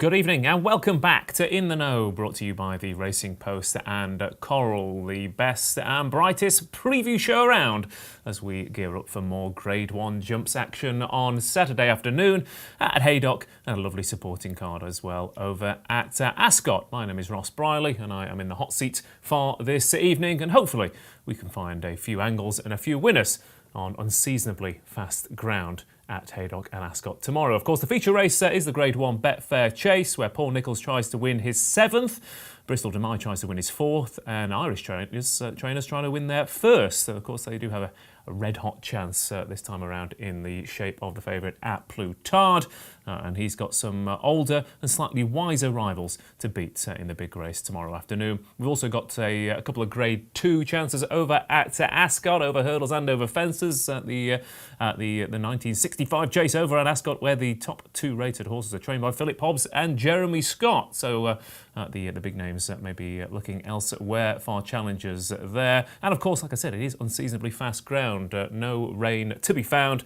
Good evening and welcome back to In the Know, brought to you by the Racing Post and Coral, the best and brightest preview show around as we gear up for more Grade 1 jumps action on Saturday afternoon at Haydock, and a lovely supporting card as well over at Ascot. My name is Ross Brierley and I am in the hot seat for this evening, and hopefully we can find a few angles and a few winners on unseasonably fast ground at Haydock and Ascot tomorrow. Of course, the feature race is the Grade 1 Betfair Chase, where Paul Nicholls tries to win his 7th, Bristol Demai tries to win his 4th, and Irish trainers trying to win their 1st. So, of course, they do have a red-hot chance this time around in the shape of the favourite at Plutard. And he's got some older and slightly wiser rivals to beat in the big race tomorrow afternoon. We've also got a couple of Grade 2 chances over at Ascot, over hurdles and over fences, at the 1965 Chase over at Ascot, where the top 2 rated horses are trained by Philip Hobbs and Jeremy Scott. So the big names may be looking elsewhere for challengers there. And of course, like I said, it is unseasonably fast ground. No rain to be found.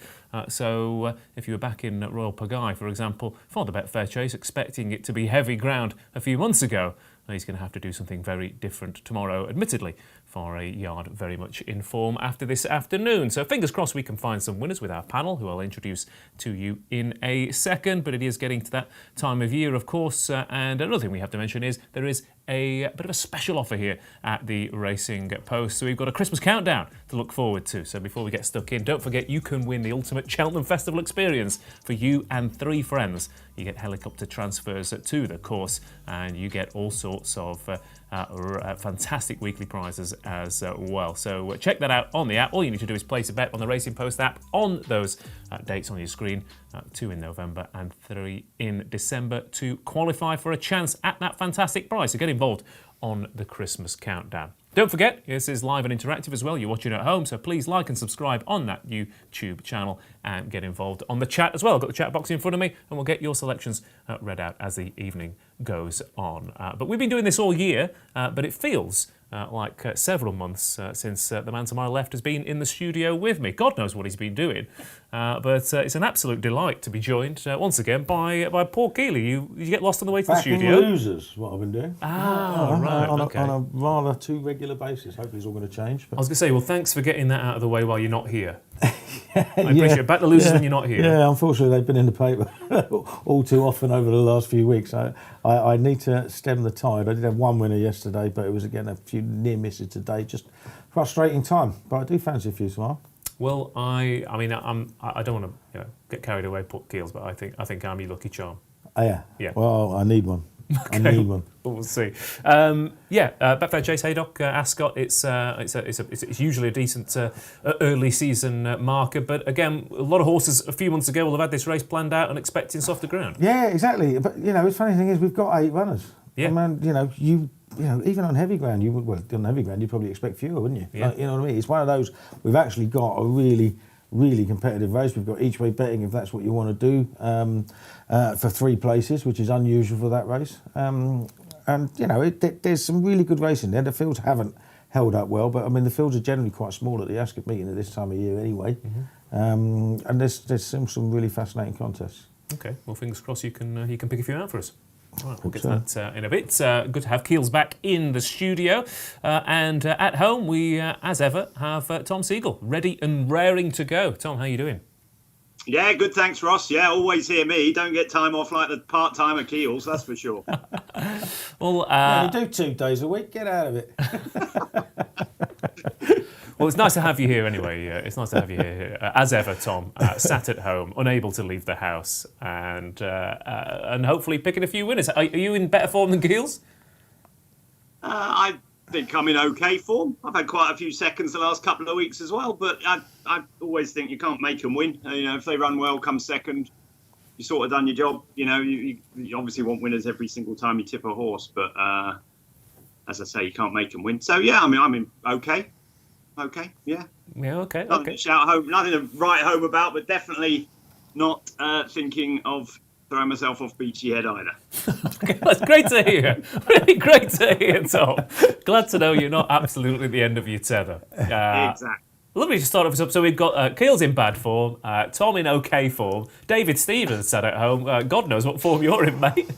So if you were back in Royal Pagaille, for example, for the Betfair Chase, expecting it to be heavy ground a few months ago, he's going to have to do something very different tomorrow, admittedly, for a yard very much in form after this afternoon. So fingers crossed we can find some winners with our panel, who I'll introduce to you in a second. But it is getting to that time of year, of course. And another thing we have to mention is there is a bit of a special offer here at the Racing Post. So we've got a Christmas countdown to look forward to. So before we get stuck in, don't forget you can win the ultimate Cheltenham Festival experience for you and 3 friends. You get helicopter transfers to the course, and you get all sorts of fantastic weekly prizes as well. So check that out on the app. All you need to do is place a bet on the Racing Post app on those dates on your screen, 2 in November and 3 in December, to qualify for a chance at that fantastic prize. So get involved on the Christmas countdown. Don't forget, this is live and interactive as well. You're watching at home, so please like and subscribe on that YouTube channel and get involved on the chat as well. I've got the chat box in front of me, and we'll get your selections read out as the evening goes on. But we've been doing this all year, but it feels like several months since the man to my left has been in the studio with me. God knows what he's been doing, but it's an absolute delight to be joined once again by Paul Kealy. You get lost on the way to the studio. Backing losers, what I've been doing. Right, okay. On a rather too regular basis. Hopefully it's all going to change. But... I was going to say, well, thanks for getting that out of the way while you're not here. I appreciate it. Back the losers when you're not here. Yeah, unfortunately they've been in the paper all too often over the last few weeks. I need to stem the tide. I did have one winner yesterday, but it was again a few near misses today. Just frustrating time. But I do fancy a few tomorrow. Well, I don't want to get carried away, put Keels, but I think I'm your lucky charm. Oh, yeah. Yeah. Well, I need one. Okay. I need one. We'll see. Betfair Chase Haydock, Ascot. It's usually a decent early season marker, but again, a lot of horses a few months ago will have had this race planned out and expecting softer ground. Yeah, exactly. But the funny thing is, we've got 8 runners. Yeah. I mean, even on heavy ground, on heavy ground, you'd probably expect fewer, wouldn't you? Yeah. You know what I mean? It's one of those. We've actually got a really competitive race. We've got each way betting if that's what you want to do for 3 places, which is unusual for that race. There's some really good racing there. The fields haven't held up well, but I mean the fields are generally quite small at the Ascot meeting at this time of year anyway. Mm-hmm. And there's some really fascinating contests. Okay, well, fingers crossed you can pick a few out for us. Right, we'll get to that in a bit. Good to have Keels back in the studio. And at home, we, as ever, have Tom Segal, ready and raring to go. Tom, how are you doing? Yeah, good, thanks, Ross. Yeah, always hear me. Don't get time off like the part-timer Keels, that's for sure. Well, you do 2 days a week, get out of it. Well, it's nice to have you here anyway. It's nice to have you here, as ever, Tom, sat at home, unable to leave the house, and hopefully picking a few winners. Are you in better form than Keels? I think I'm in okay form. I've had quite a few seconds the last couple of weeks as well, but I always think you can't make them win. If they run well, come second, you sort of done your job. You obviously want winners every single time you tip a horse, but as I say, you can't make them win. So yeah, I'm in okay. Okay, yeah. Yeah, okay. Nothing to shout home, nothing to write home about, but definitely not thinking of throwing myself off Beachy Head either. Okay, that's great to hear. Really great to hear, Tom. Glad to know you're not absolutely at the end of your tether. Exactly. Lovely to start off. So we've got Keels in bad form, Tom in okay form, David Stevens sat at home. God knows what form you're in, mate.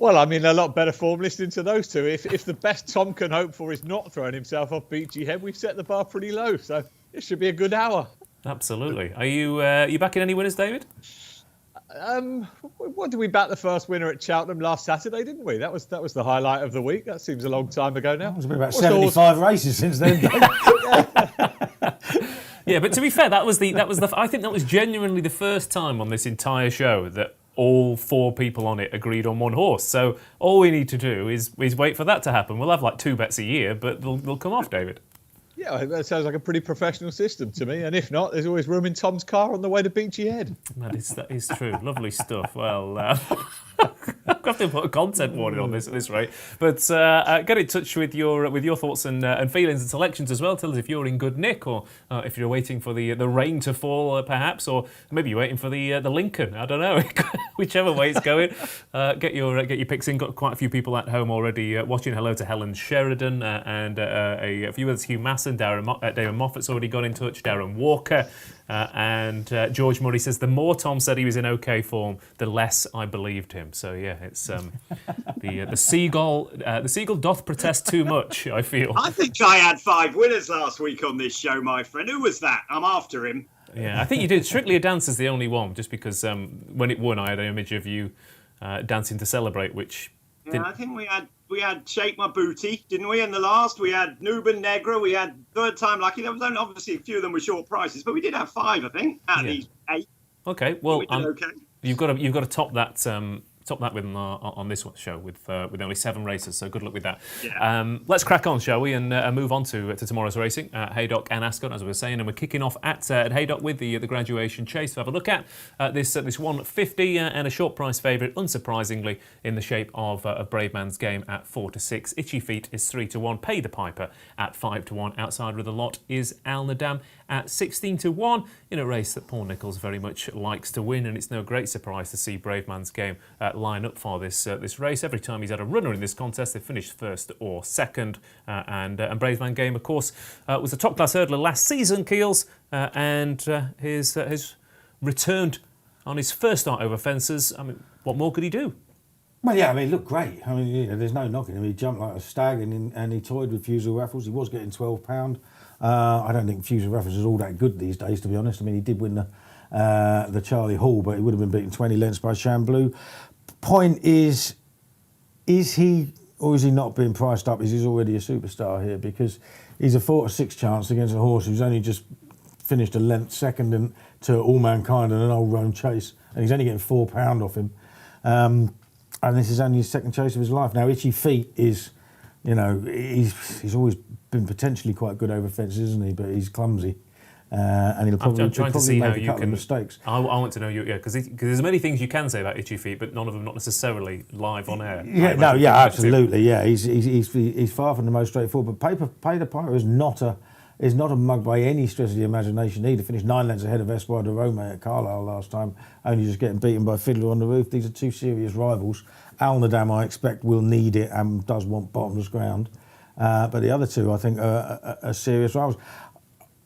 Well, I mean, a lot better form listening to those two. If the best Tom can hope for is not throwing himself off Beachy Head, we've set the bar pretty low. So it should be a good hour. Absolutely. Are you backing any winners, David? What did we back the first winner at Cheltenham last Saturday, didn't we? That was the highlight of the week. That seems a long time ago now. It's been about 75 races since then. Yeah, but to be fair, I think that was genuinely the first time on this entire show that all 4 people on it agreed on one horse. So all we need to do is wait for that to happen. We'll have like 2 bets a year, but they'll come off, David. Yeah, that sounds like a pretty professional system to me. And if not, there's always room in Tom's car on the way to Beachy Head. That is true. Lovely stuff. Well, I'll have to put a content warning on this at this rate. But get in touch with your thoughts and feelings and selections as well. Tell us if you're in good nick, or if you're waiting for the rain to fall, perhaps, or maybe you're waiting for the Lincoln. I don't know. Whichever way it's going. Get your picks in. Got quite a few people at home already watching. Hello to Helen Sheridan and a few others. Hugh Masson, Damon Moffat's already got in touch. Darren Walker. And George Murray says the more Tom said he was in okay form, the less I believed him. So yeah, it's the Segal. The Segal doth protest too much, I feel. I think I had 5 winners last week on this show, my friend. Who was that? I'm after him. Yeah, I think you did. Strictly a Dance is the only one, just because when it won, I had an image of you dancing to celebrate, which. Yeah, I think we had Shake My Booty, didn't we? In the last, we had Nuben Negra, we had Third Time Lucky. There was only, obviously a few of them were short prices, but we did have 5, I think, out of these 8. Okay, well, okay. You've got to top that. Top that with on this show with only 7 races, so good luck with that. Yeah. Let's crack on, shall we, and move on to tomorrow's racing, Haydock and Ascot, as we were saying, and we're kicking off at Haydock with the graduation chase to have a look at this 150 and a short price favourite, unsurprisingly, in the shape of Brave Man's Game at 4-6. Itchy Feet is 3-1. Pay the Piper at 5-1. Outside with a lot is Al Nadam at 16-1 in a race that Paul Nicholls very much likes to win, and it's no great surprise to see Brave Man's Game line up for this race. Every time he's had a runner in this contest, they've finished first or second, and Brave Man's Game, of course, was a top class hurdler last season, Keels, and has returned on his first start over fences. I mean, what more could he do? Well, yeah, I mean, he looked great. I mean, there's no knocking him. He jumped like a stag and he toyed with Fusel Raffles. He was getting £12. I don't think Fusel Raffles is all that good these days, to be honest. I mean, he did win the Charlie Hall, but he would have been beaten 20 lengths by Chamblou. Point is he or is he not being priced up? Is he already a superstar here? Because he's a 4-6 chance against a horse who's only just finished a length second to All Mankind and an old Rome Chase, and he's only getting £4 off him. And this is only his second chase of his life. Now, Itchy Feet is, he's always been potentially quite good over fences, isn't he? But he's clumsy. And he'll probably make a couple of mistakes. I want to know because there's many things you can say about Itchy Feet, but none of them not necessarily live on air. Yeah, absolutely. Yeah, he's far from the most straightforward. But Pay the Piper is not a mug by any stretch of the imagination either. Finished 9 lengths ahead of Espoir de Rome at Carlisle last time, only just getting beaten by Fiddler on the Roof. These are 2 serious rivals. Al Nadam, I expect, will need it and does want bottomless ground. But the other 2, I think, are serious rivals.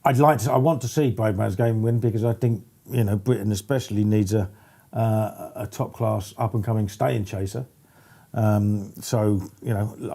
I want to see Brave Man's Game win because I think Britain especially needs a top class up and coming staying chaser. So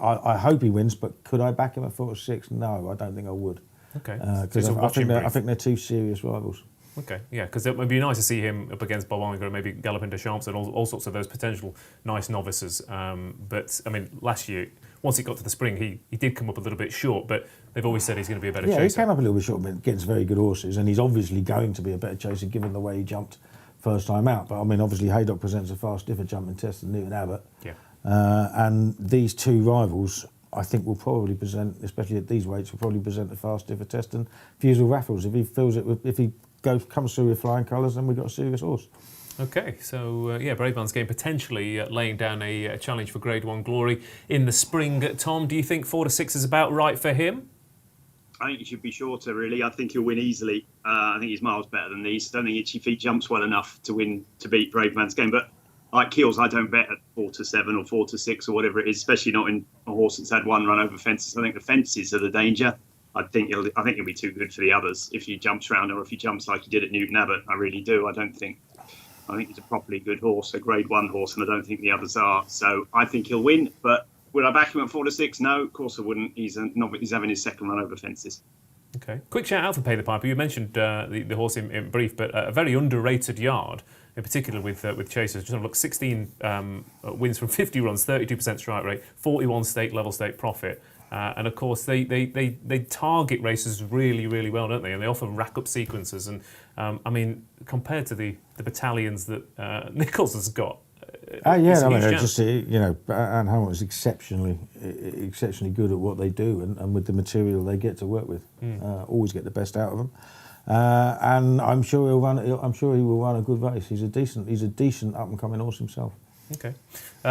I hope he wins, but could I back him at 4-6? No, I don't think I would. Okay, because I think they're 2 serious rivals. Okay, yeah, because it would be nice to see him up against Bob Iger and maybe Galopin de Champs and all sorts of those potential nice novices. But I mean, last year, once he got to the spring, he did come up a little bit short, but they've always said he's going to be a better chaser. Yeah, he came up a little bit short, but against very good horses, and he's obviously going to be a better chaser given the way he jumped first time out. But I mean, obviously Haydock presents a far stiffer jumping test than Newton Abbott. Yeah. And these 2 rivals, I think, will probably present, especially at these weights, will probably present a far stiffer test than Fusel Raffles. If he feels it, if he comes through with flying colours, then we've got a serious horse. Okay, so Brave Man's Game potentially laying down a challenge for Grade 1 glory in the spring. Tom, do you think 4-6 is about right for him? I think he should be shorter, really. I think he'll win easily. I think he's miles better than these. I don't think Itchy Feet jumps well enough to beat Brave Man's Game. But like Keels, I don't bet at 4-7 or 4-6 or whatever it is, especially not in a horse that's had 1 run over fences. I think the fences are the danger. I think he'll be too good for the others if he jumps round or if he jumps like he did at Newton Abbott. I really do. I don't think I think he's a properly good horse, a Grade 1 horse, and I don't think the others are. So I think he'll win. But would I back him at 4 to 6? No, of course I wouldn't. He's having his second run over fences. Okay. Quick shout out for Pay the Piper. You mentioned the horse in brief, but a very underrated yard, in particular with Chasers. Just look, 16 wins from 50 runs, 32% strike rate, 41 level stake profit. And of course, they target races really, really well, don't they? And they often rack up sequences. And I mean, compared to the battalions that Nichols has got, I mean, just and how much exceptionally good at what they do, and with the material they get to work with, always get the best out of them. And I'm sure he will run a good race. He's a decent up and coming horse himself. Okay,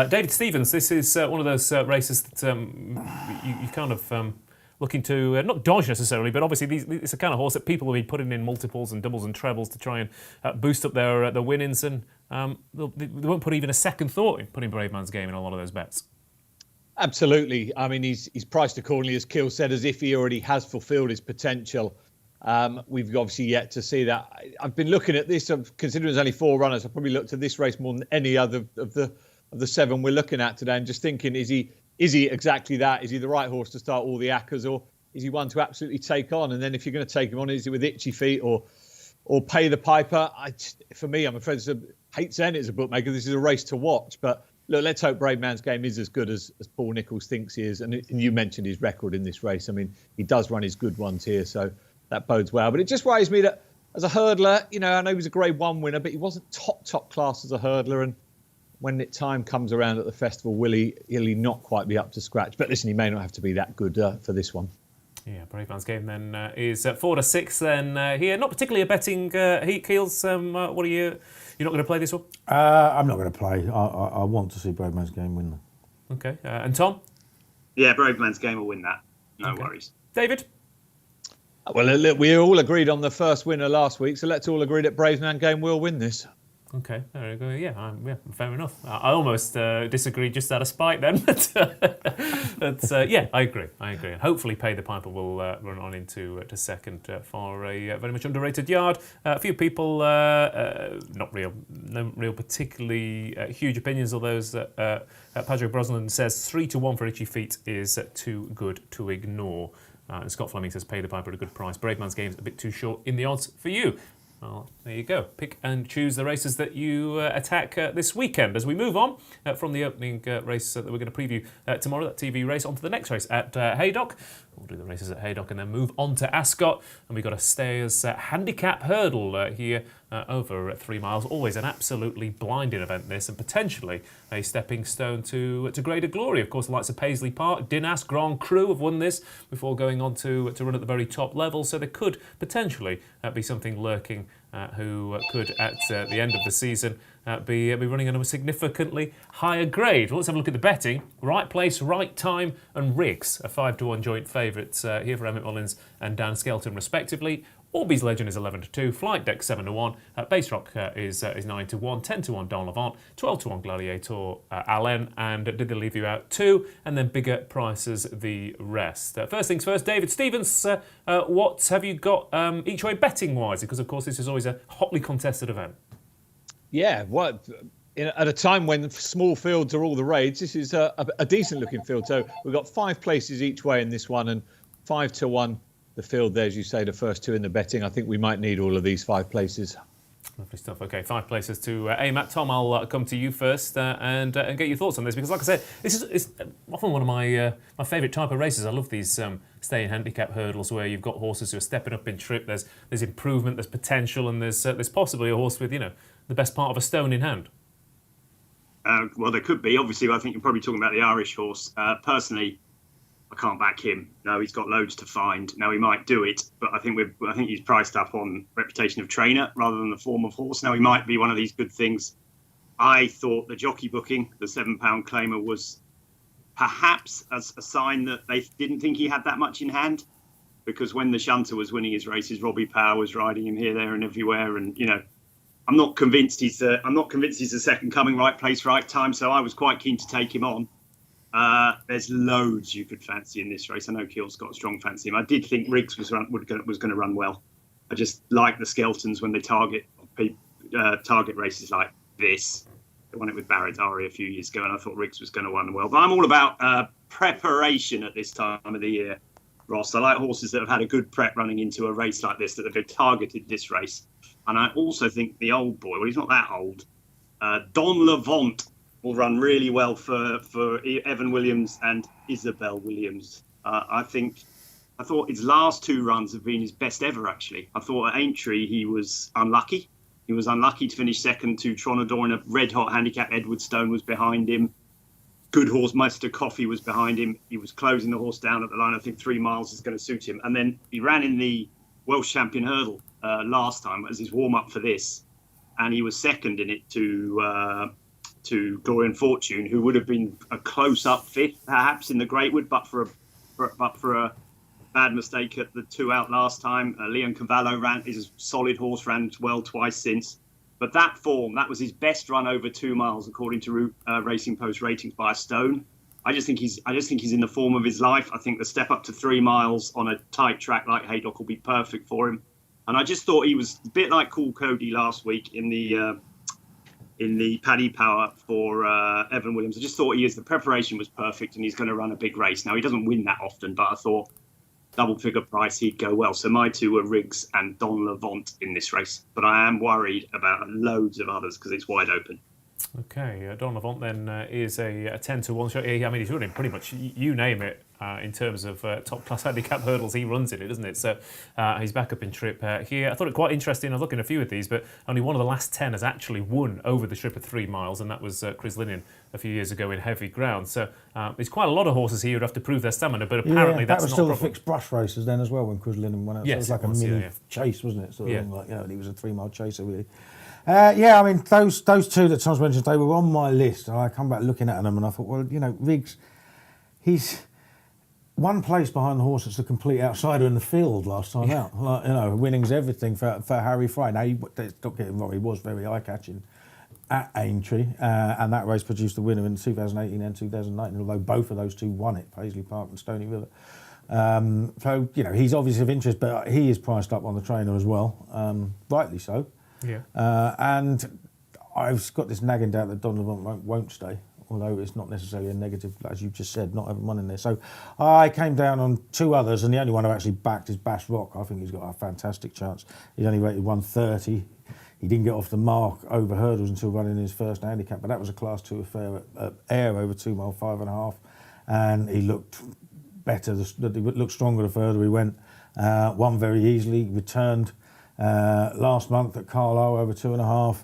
David Stevens. This is one of those races that you kind of looking to not dodge necessarily, but obviously it's a kind of horse that people will be putting in multiples and doubles and trebles to try and boost up their winnings, and they won't put even a second thought in putting Brave Man's Game in a lot of those bets. Absolutely. I mean, he's priced accordingly, as Kealy said, as if he already has fulfilled his potential. We've obviously yet to see that. I've been looking at this, considering there's only 4 runners. I've probably looked at this race more than any other of the 7 we're looking at today, and just thinking, is he exactly that? Is he the right horse to start all the ACCAs, or is he one to absolutely take on? And then if you're going to take him on, is it with itchy feet or Pay the Piper? For me, I'm afraid I hate saying it as a bookmaker. This is a race to watch, but look, let's hope Brave Man's Game is as good as Paul Nichols thinks he is. And you mentioned his record in this race. I mean, he does run his good ones here, so that bodes well. But it just worries me that as a hurdler, I know he was a Grade 1 winner, but he wasn't top class as a hurdler. And when time comes around at the festival, will he not quite be up to scratch? But listen, he may not have to be that good for this one. Yeah, Brave Man's Game then is 4 to 6 then here. Not particularly a betting heat, Keels. What are you? You're not going to play this one? I'm not going to play. I want to see Brave Man's Game win. Okay. And Tom? Yeah, Brave Man's Game will win that. No worries. David? Well, look, we all agreed on the first winner last week, so let's all agree that Brave Man's Game will win this. Okay, there we go. Yeah, fair enough. I almost disagree just out of spite then. But yeah, I agree. And hopefully Pay the Piper will run on into to second for a very much underrated yard. A few people, no real particularly huge opinions of those. Patrick Brosnan says 3 to 1 for Itchy Feet is too good to ignore. And Scott Fleming says Pay the Piper at a good price. Brave Man's Game is a bit too short in the odds for you. Well, there you go. Pick and choose the races that you attack this weekend. As we move on from the opening race that we're going to preview tomorrow, that TV race, onto the next race at Haydock. We'll do the races at Haydock and then move on to Ascot. And we've got a Stayers Handicap Hurdle here over 3 miles. Always an absolutely blinding event, this, and potentially a stepping stone to greater glory. Of course, the likes of Paisley Park, Dinas, Grand Cru have won this before going on to run at the very top level. So there could potentially be something lurking who could, at the end of the season, be running on a significantly higher grade. Well, let's have a look at the betting. Right place, right time, and Riggs, a 5 to 1 joint favourites here for Emmett Mullins and Dan Skelton, respectively. Orby's Legend is 11 to 2, Flight Deck 7 to 1, Base Rock is 9 to 1, 10 to 1 Don Levant, 12 to 1 Gladiator Allen, and Did They Leave You Out 2, and then bigger prices the rest. First things first, David Stevens, what have you got each way betting wise? Because of course this is always a hotly contested event. Yeah, at a time when small fields are all the rage, this is a decent looking field. So we've got 5 places each way in this one, and 5 to 1 the field there, as you say, the first 2 in the betting. I think we might need all of these 5 places. Lovely stuff. Okay, 5 places to aim at. Tom, I'll come to you first and get your thoughts on this, because like I said, this is often one of my favourite type of races. I love these stay in handicap hurdles where you've got horses who are stepping up in trip. There's improvement, there's potential, and there's possibly a horse with the best part of a stone in hand. Well, there could be. Obviously, I think you're probably talking about the Irish horse. Personally, I can't back him. No, he's got loads to find. Now, he might do it, but I think he's priced up on reputation of trainer rather than the form of horse. Now, he might be one of these good things. I thought the jockey booking, the £7 claimer, was perhaps as a sign that they didn't think he had that much in hand, because when the shunter was winning his races, Robbie Power was riding him here, there, and everywhere, and I'm not convinced he's the second coming, right place, right time. So I was quite keen to take him on. There's loads you could fancy in this race. I know Keel's got a strong fancy him. I did think Riggs was going to run well. I just like the Skeltons when they target target races like this. I won it with Baradari a few years ago, and I thought Riggs was going to win well. But I'm all about preparation at this time of the year, Ross. I like horses that have had a good prep running into a race like this, that have targeted this race. And I also think the old boy, well, he's not that old, Don Levant will run really well for Evan Williams and Isabel Williams. I thought his last 2 runs have been his best ever, actually. I thought at Aintree he was unlucky. He was unlucky to finish second to Tronador in a red-hot handicap. Edward Stone was behind him. Good horse, Meister Coffee was behind him. He was closing the horse down at the line. I think 3 miles is going to suit him. And then he ran in the Welsh Champion Hurdle last time as his warm-up for this. And he was second in it to Glory and Fortune, who would have been a close-up 5th, perhaps, in the Greatwood, but for a bad mistake at the 2 out last time. Leon Cavallo is a solid horse, ran well twice since. But that form, that was his best run over 2 miles, according to Racing Post ratings by a stone. I just think he's in the form of his life. I think the step up to 3 miles on a tight track like Haydock will be perfect for him. And I just thought he was a bit like Cool Cody last week in the Paddy Power for Evan Williams. I just thought the preparation was perfect, and he's going to run a big race. Now, he doesn't win that often, but I thought double figure price, he'd go well. So my 2 were Riggs and Don Levant in this race. But I am worried about loads of others because it's wide open. Okay, Don Levant then is a 10-1 shot. I mean, he's running pretty much, you name it, in terms of top-class handicap hurdles, he runs in it, doesn't it? So he's back up in trip here. I thought it quite interesting. I was looking at a few of these, but only one of the last 10 has actually won over the trip of 3 miles, and that was Chris Linian a few years ago in heavy ground. So there's quite a lot of horses here who'd have to prove their stamina, but apparently that's not a problem. That was still the fixed brush races then as well when Chris Linian won out. Yes, so it was like a mini chase, wasn't it? Sort of yeah. like, and he was a 3 mile chaser, really. I mean, those 2 that Tom's mentioned, they were on my list, and I come back looking at them, and I thought, well, Riggs, he's one place behind the horse that's a complete outsider in the field last time out. Like, winning's everything for Harry Fry. Now, don't get him wrong, he was very eye-catching at Aintree, and that race produced the winner in 2018 and 2019, although both of those 2 won it, Paisley Park and Stony River. So, he's obviously of interest, but he is priced up on the trainer as well, rightly so. Yeah. And I've got this nagging doubt that Don Levant won't stay, although it's not necessarily a negative, as you just said, not having one in there. So I came down on 2 others, and the only one I've actually backed is Bass Rock. I think he's got a fantastic chance. He's only rated 130. He didn't get off the mark over hurdles until running his first handicap, but that was a Class 2 affair at Ayr over 2 mile, 5.5, and he looked better. He looked stronger the further he went. Won very easily, returned last month at Carlisle over 2.5,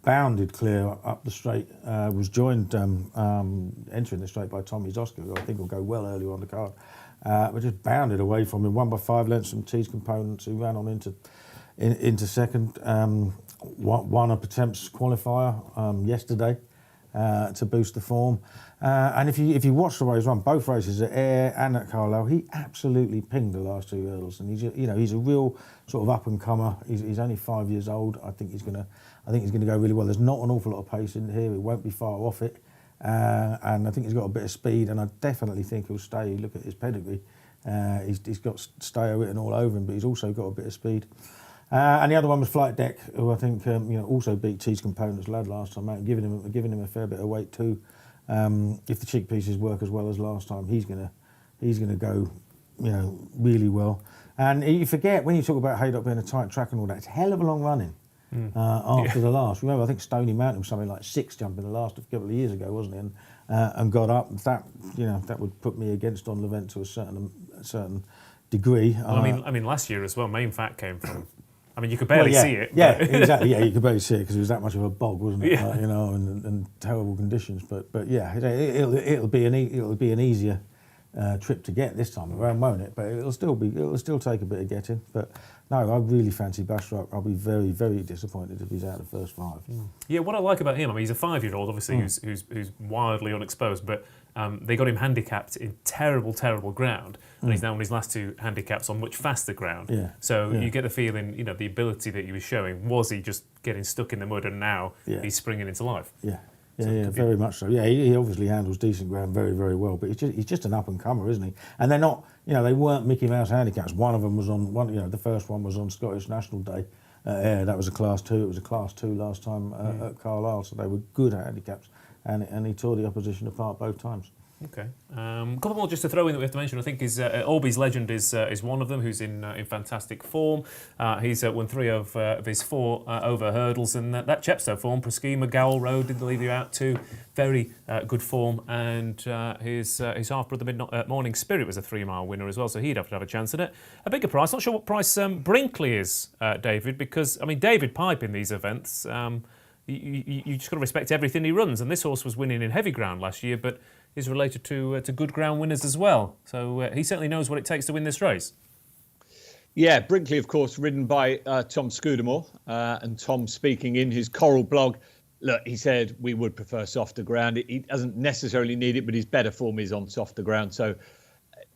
bounded clear up the straight, was joined entering the straight by Tommy Zoska, who I think will go well earlier on the card, but just bounded away from him, won by 5 lengths from T's Components, who ran on into second, won a Pertemps qualifier yesterday to boost the form. And if you watch the way he's run, both races at Ayr and at Carlisle, he absolutely pinged the last 2 hurdles, and he's a real sort of up and comer. He's only 5 years old. I think he's going to go really well. There's not an awful lot of pace in here. He won't be far off it, and I think he's got a bit of speed. And I definitely think he'll stay. Look at his pedigree. He's got Stayo written all over him, but he's also got a bit of speed. And the other one was Flight Deck, who I think also beat T's Components lad last time out, giving him a fair bit of weight too. If the cheek pieces work as well as last time, he's gonna go, really well. And you forget when you talk about Haydock being a tight track and all that, it's a hell of a long running after the last. Remember, I think Stony Mountain was something like 6 jumping the last a couple of years ago, wasn't it? And got up. That would put me against Don Levant to a certain degree. Well, I mean, last year as well, Main Fat came from. I mean, you could barely see it. Yeah, exactly. Yeah, you could barely see it because it was that much of a bog, wasn't it? Yeah. And terrible conditions. But yeah, it'll be an easier trip to get this time around, won't it? But it'll still take a bit of getting. But no, I really fancy Bass Rock. I'll be very, very disappointed if he's out of the first 5. Yeah, what I like about him, I mean, he's a 5-year-old, obviously, who's wildly unexposed, but they got him handicapped in terrible ground, and he's now on his last 2 handicaps on much faster ground. Yeah. So you get the feeling, the ability that he was showing, was he just getting stuck in the mud and now he's springing into life? Yeah. Yeah, very much so. Yeah, he obviously handles decent ground very, very well, but he's just an up-and-comer, isn't he? And they're not, they weren't Mickey Mouse handicaps. One of them was on, the first one was on Scottish National Day, Yeah, that was a Class 2. It was a Class 2 last time at Carlisle, so they were good at handicaps, and he tore the opposition apart both times. Okay. A couple more just to throw in that we have to mention. I think is Orby's Legend is one of them, who's in fantastic form. He's won 3 of his 4 over hurdles, and that Chepstow form, Preskeema, Gowell Road, didn't leave you out too. Very good form, and his half brother Morning Spirit was a 3-mile winner as well, so he'd have to have a chance at it. A bigger price. Not sure what price Brinkley is, David, because I mean David Pipe in these events. You just got to respect everything he runs, and this horse was winning in heavy ground last year, but is related to good ground winners as well. So he certainly knows what it takes to win this race. Yeah, Brinkley, of course, ridden by Tom Scudamore, and Tom speaking in his Coral blog. Look, he said we would prefer softer ground. He doesn't necessarily need it, but his better form is on softer ground. So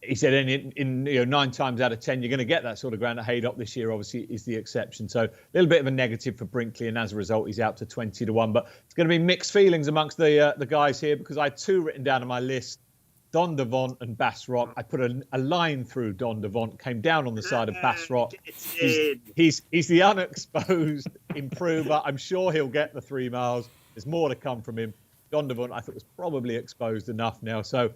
he said in 9 times out of 10, you're going to get that sort of ground at Haydock. This year, obviously, is the exception. So a little bit of a negative for Brinkley, and as a result, he's out to 20-1. But it's going to be mixed feelings amongst the guys here, because I had 2 written down on my list, Don Devont and Bass Rock. I put a line through Don Devont, came down on the side of Bass Rock. He's the unexposed improver. I'm sure he'll get the 3 miles. There's more to come from him. Don Devont, I thought, was probably exposed enough now. So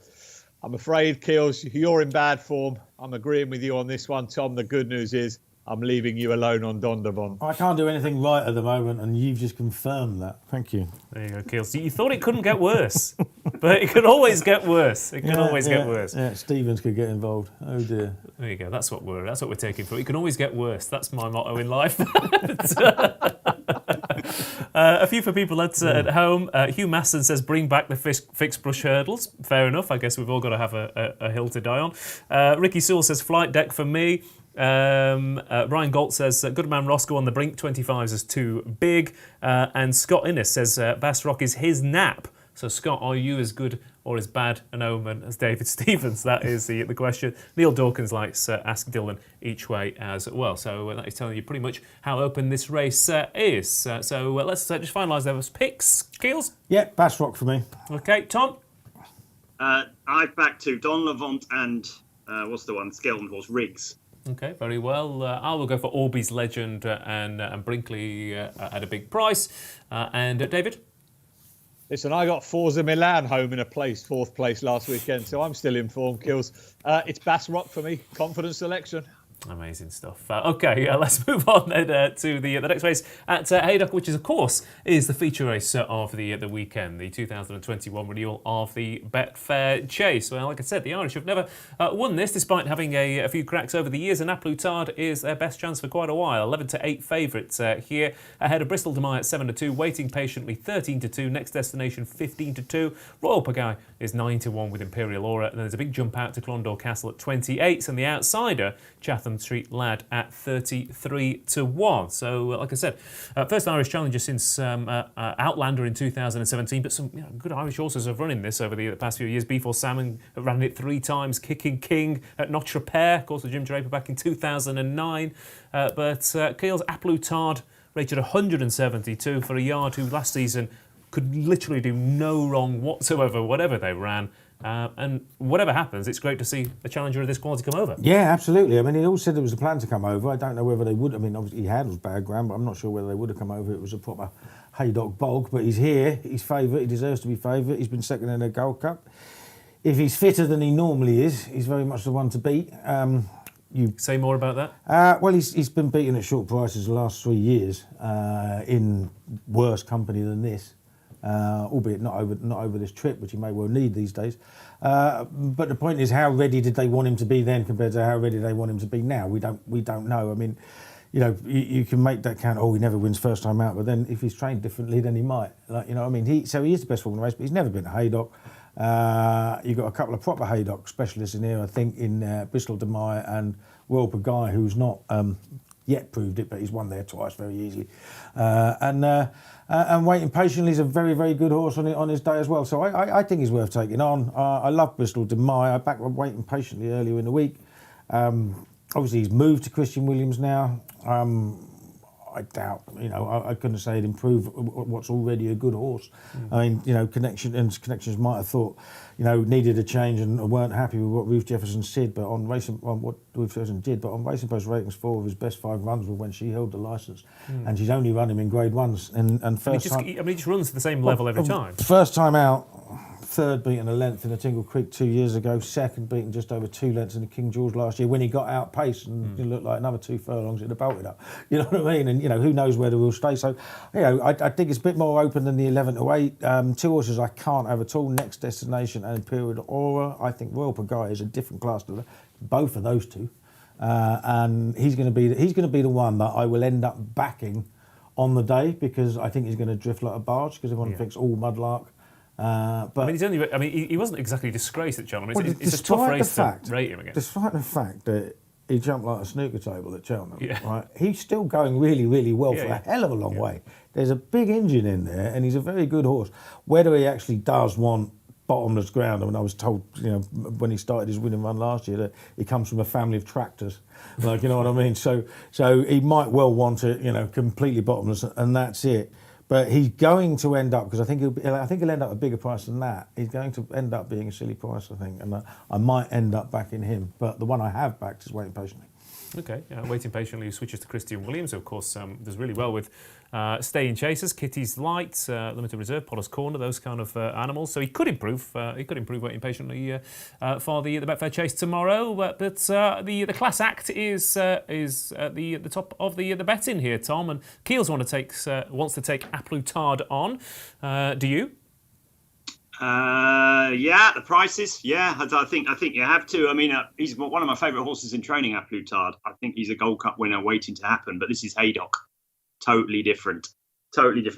I'm afraid, Keels, you're in bad form. I'm agreeing with you on this one, Tom. The good news is I'm leaving you alone on Don Devont. I can't do anything right at the moment, and you've just confirmed that. Thank you. There you go, Keels. You thought it couldn't get worse, but it could always get worse. It can always get worse. Yeah, Stevens could get involved. Oh dear. There you go. That's what we're taking for. It can always get worse. That's my motto in life. A few for people at home. Hugh Masson says, bring back the fixed brush hurdles. Fair enough. I guess we've all got to have a hill to die on. Ricky Sewell says, flight deck for me. Ryan Galt says, Goodman Roscoe on the brink, 25s is too big. And Scott Innes says, Bass Rock is his nap. So, Scott, are you as good or as bad an omen as David Stevens? That is the question. Neil Dawkins likes Ask Dylan each way as well. So that is telling you pretty much how open this race is. So let's just finalise those picks. Keels? Yeah, Bass Rock for me. Okay, Tom? I've backed 2, Don Levant and what's the one? Skeleton horse, Riggs. Okay, very well. I will go for Orby's Legend and Brinkley at a big price. And David? Listen, I got Forza Milan home in a 4th place last weekend, so I'm still in form, Kills. It's Bass Rock for me. Confident selection. Amazing stuff. Okay, let's move on then to the next race at Haydock, which is, of course, is the feature race of the weekend, the 2021 renewal of the Betfair Chase. Well, like I said, the Irish have never won this, despite having a few cracks over the years, and Aplutard is their best chance for quite a while. 11-8 favourites here, ahead of Bristol Demai at 7-2, waiting patiently 13-2, next destination 15-2. Royal Pagaille is 9-1 with Imperial Aura, and then there's a big jump out to Clondor Castle at 28, and the outsider, Chatham Street Lad at 33-1. So, like I said, first Irish challenger since Outlander in 2017, but some good Irish horses have run in this over the past few years. Before Salmon ran it 3 times, Kicking King at Notre Pere, of course, with Jim Draper back in 2009. But Keel's Aplutard rated 172 for a yard who last season could literally do no wrong whatsoever, whatever they ran. And whatever happens, it's great to see a challenger of this quality come over. Yeah, absolutely. I mean, he all said there was a plan to come over. I don't know whether they would. I mean, obviously he handles bad ground, but I'm not sure whether they would have come over. It was a proper Haydock bog, but he's here. He's favourite. He deserves to be favourite. He's been second in the Gold Cup. If he's fitter than he normally is, he's very much the one to beat. You say more about that? Well, he's been beaten at short prices the last 3 years in worse company than this. Albeit not over this trip, which he may well need these days. But the point is, how ready did they want him to be then compared to how ready they want him to be now? We don't know. I mean, you can make that count. Oh, he never wins first time out, but then if he's trained differently, then he might. I mean, he is the best form in the race, but he's never been to Haydock. You've got a couple of proper Haydock specialists in here, I think, in Bristol Demai and Royal Pagaille, who's not yet proved it, but he's won there twice very easily. And Waiting Patiently is a very, very good horse on his day as well. So I think he's worth taking on. I love Bristol Demai. I backed Waiting Patiently earlier in the week. Obviously, he's moved to Christian Williams now. I doubt, I couldn't say it'd improve what's already a good horse. I mean, Connections might have thought, needed a change and weren't happy with what Ruth Jefferson did, but on Racing Post ratings, 4 of his best 5 runs were when she held the licence, and she's only run him in Grade 1s. And first time, he just runs to the same level every time. First time out, third beaten a length in the Tingle Creek 2 years ago, second beaten just over 2 lengths in the King George last year when he got outpaced and it looked like another 2 furlongs he'd have bolted up. You know what I mean? And, who knows whether we'll stay. So, I think it's a bit more open than the 11 to 8. 2 horses I can't have at all, Next Destination and Imperial Aura. I think Royal Pagaille is a different class to both of those two. And he's going to be the one that I will end up backing on the day, because I think he's going to drift like a barge, because everyone thinks all mudlark. But he wasn't exactly disgraced at Cheltenham. It's a tough race to rate him against. Despite the fact that he jumped like a snooker table at Cheltenham, right? He's still going really, really well for a hell of a long way. There's a big engine in there, and he's a very good horse. Whether he actually does want bottomless ground, I mean, I was told, when he started his winning run last year, that he comes from a family of tractors, like, you know what I mean? So he might well want it, completely bottomless, and that's it. But he's going to end up, because I think he'll end up a bigger price than that. He's going to end up being a silly price, I think, and I might end up backing him. But the one I have backed is Waiting Patiently. Okay, Waiting Patiently switches to Christian Williams, who of course does really well with staying chasers, Kitty's Light, Limited Reserve, Potter's Corner, those kind of animals. So he could improve. Waiting Patiently for the Betfair Chase tomorrow. But the class act is at the top of the betting here, Tom. And Keels wants to take A Plus Tard on. Do you? The prices. Yeah, I think you have to. I mean, he's one of my favourite horses in training, A Plus Tard. I think he's a Gold Cup winner waiting to happen. But this is Haydock. Totally different.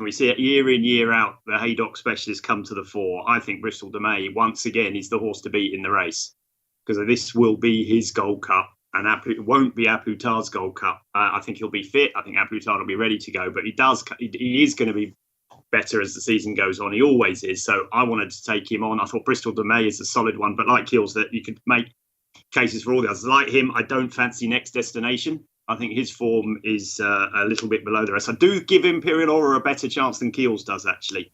We see it year in, year out. The Haydock specialists come to the fore. I think Bristol de May, once again, is the horse to beat in the race, because this will be his Gold Cup, and it won't be A Plus Tard's Gold Cup. I think he'll be fit. I think A Plus Tard will be ready to go. But he is going to be better as the season goes on. He always is. So I wanted to take him on. I thought Bristol de May is a solid one, but like Keels, that you could make cases for all the others. Like him, I don't fancy Next Destination. I think his form is a little bit below the rest. I do give Imperial Aura a better chance than Keels does, actually,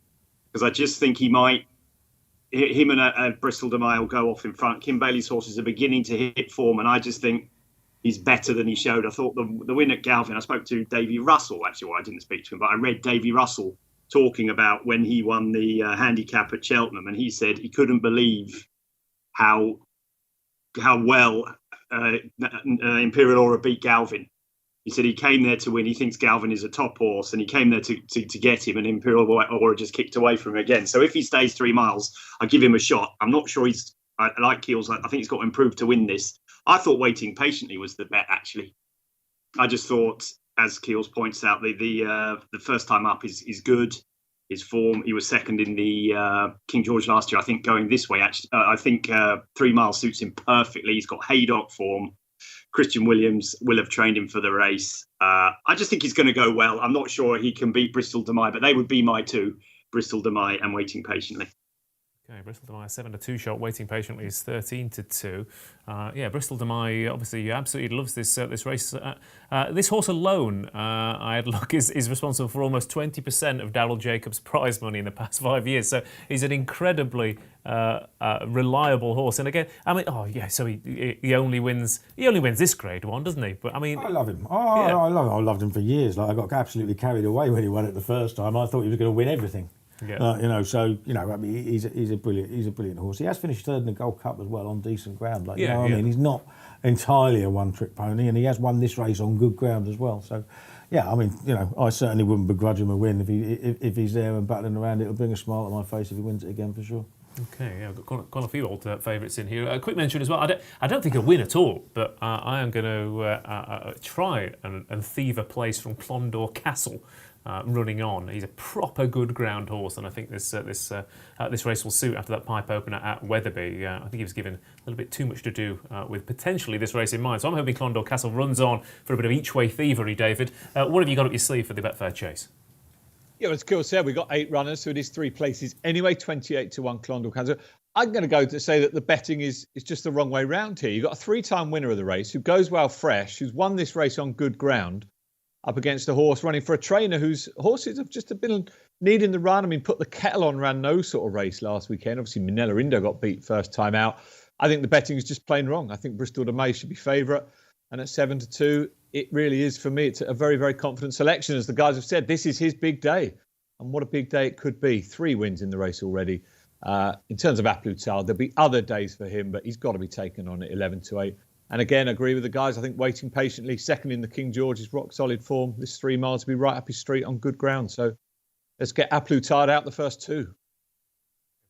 because I just think him and Bristol de May will go off in front. Kim Bailey's horses are beginning to hit form, and I just think he's better than he showed. I thought the win at Galvin, I spoke to Davy Russell, actually, well, I didn't speak to him, but I read Davy Russell talking about when he won the handicap at Cheltenham, and he said he couldn't believe how well Imperial Aura beat Galvin. He said he came there to win. He thinks Galvin is a top horse, and he came there to get him, and Imperial Aura just kicked away from him again. So if he stays 3 miles, I give him a shot. I'm not sure I like Keels. I think he's got to improve to win this. I thought Waiting Patiently was the bet, actually. I just thought, as Keels points out, the first time up is good. His form, he was second in the King George last year. I think going this way, actually, I think 3 miles suits him perfectly. He's got Haydock form. Christian Williams will have trained him for the race. I just think he's going to go well. I'm not sure he can beat Bristol de May, but they would be my two, Bristol de May and Waiting Patiently. Okay, Bristol de May 7-2 shot. Waiting Patiently is 13-2. Bristol de May obviously absolutely loves this race. This horse alone, I had a look, is responsible for almost 20% of Darryl Jacobs' prize money in the past 5 years. So he's an incredibly reliable horse. And again, so he only wins this Grade 1, doesn't he? But I mean, I love him. I loved him for years. Like, I got absolutely carried away when he won it the first time. I thought he was going to win everything. Yeah. He's a brilliant horse. He has finished third in the Gold Cup as well on decent ground. I mean, he's not entirely a one-trick pony, and he has won this race on good ground as well. So, I certainly wouldn't begrudge him a win if he's there and battling around. It'll bring a smile to my face if he wins it again for sure. Okay, yeah, I've got quite a few old favourites in here. A quick mention as well. I don't think he'll win at all, but I am going to try and thieve a place from Clondor Castle. Running on, he's a proper good ground horse, and I think this race will suit after that pipe opener at Wetherby. I think he was given a little bit too much to do with potentially this race in mind. So I'm hoping Clondor Castle runs on for a bit of each-way thievery. David, what have you got up your sleeve for the Betfair Chase? Yeah, well, as Kill said, we've got 8 runners, so it is 3 places anyway. 28-1 Clondor Castle. I'm going to go to say that the betting is just the wrong way round here. You've got a 3-time winner of the race who goes well fresh, who's won this race on good ground. up against a horse running for a trainer whose horses have just been needing the run. I mean, Put the Kettle On ran no sort of race last weekend. Obviously, Minella Indo got beat first time out. I think the betting is just plain wrong. I think Bristol de Mai should be favourite. And at 7-2, it really is, for me, it's a very, very confident selection. As the guys have said, this is his big day. And what a big day it could be. 3 wins in the race already. In terms of A Plus Tard, there'll be other days for him, but he's got to be taken on at 11-8. And again, I agree with the guys. I think waiting patiently, second in the King George's rock solid form. This 3 miles will be right up his street on good ground. So let's get A Plus Tard out the first 2.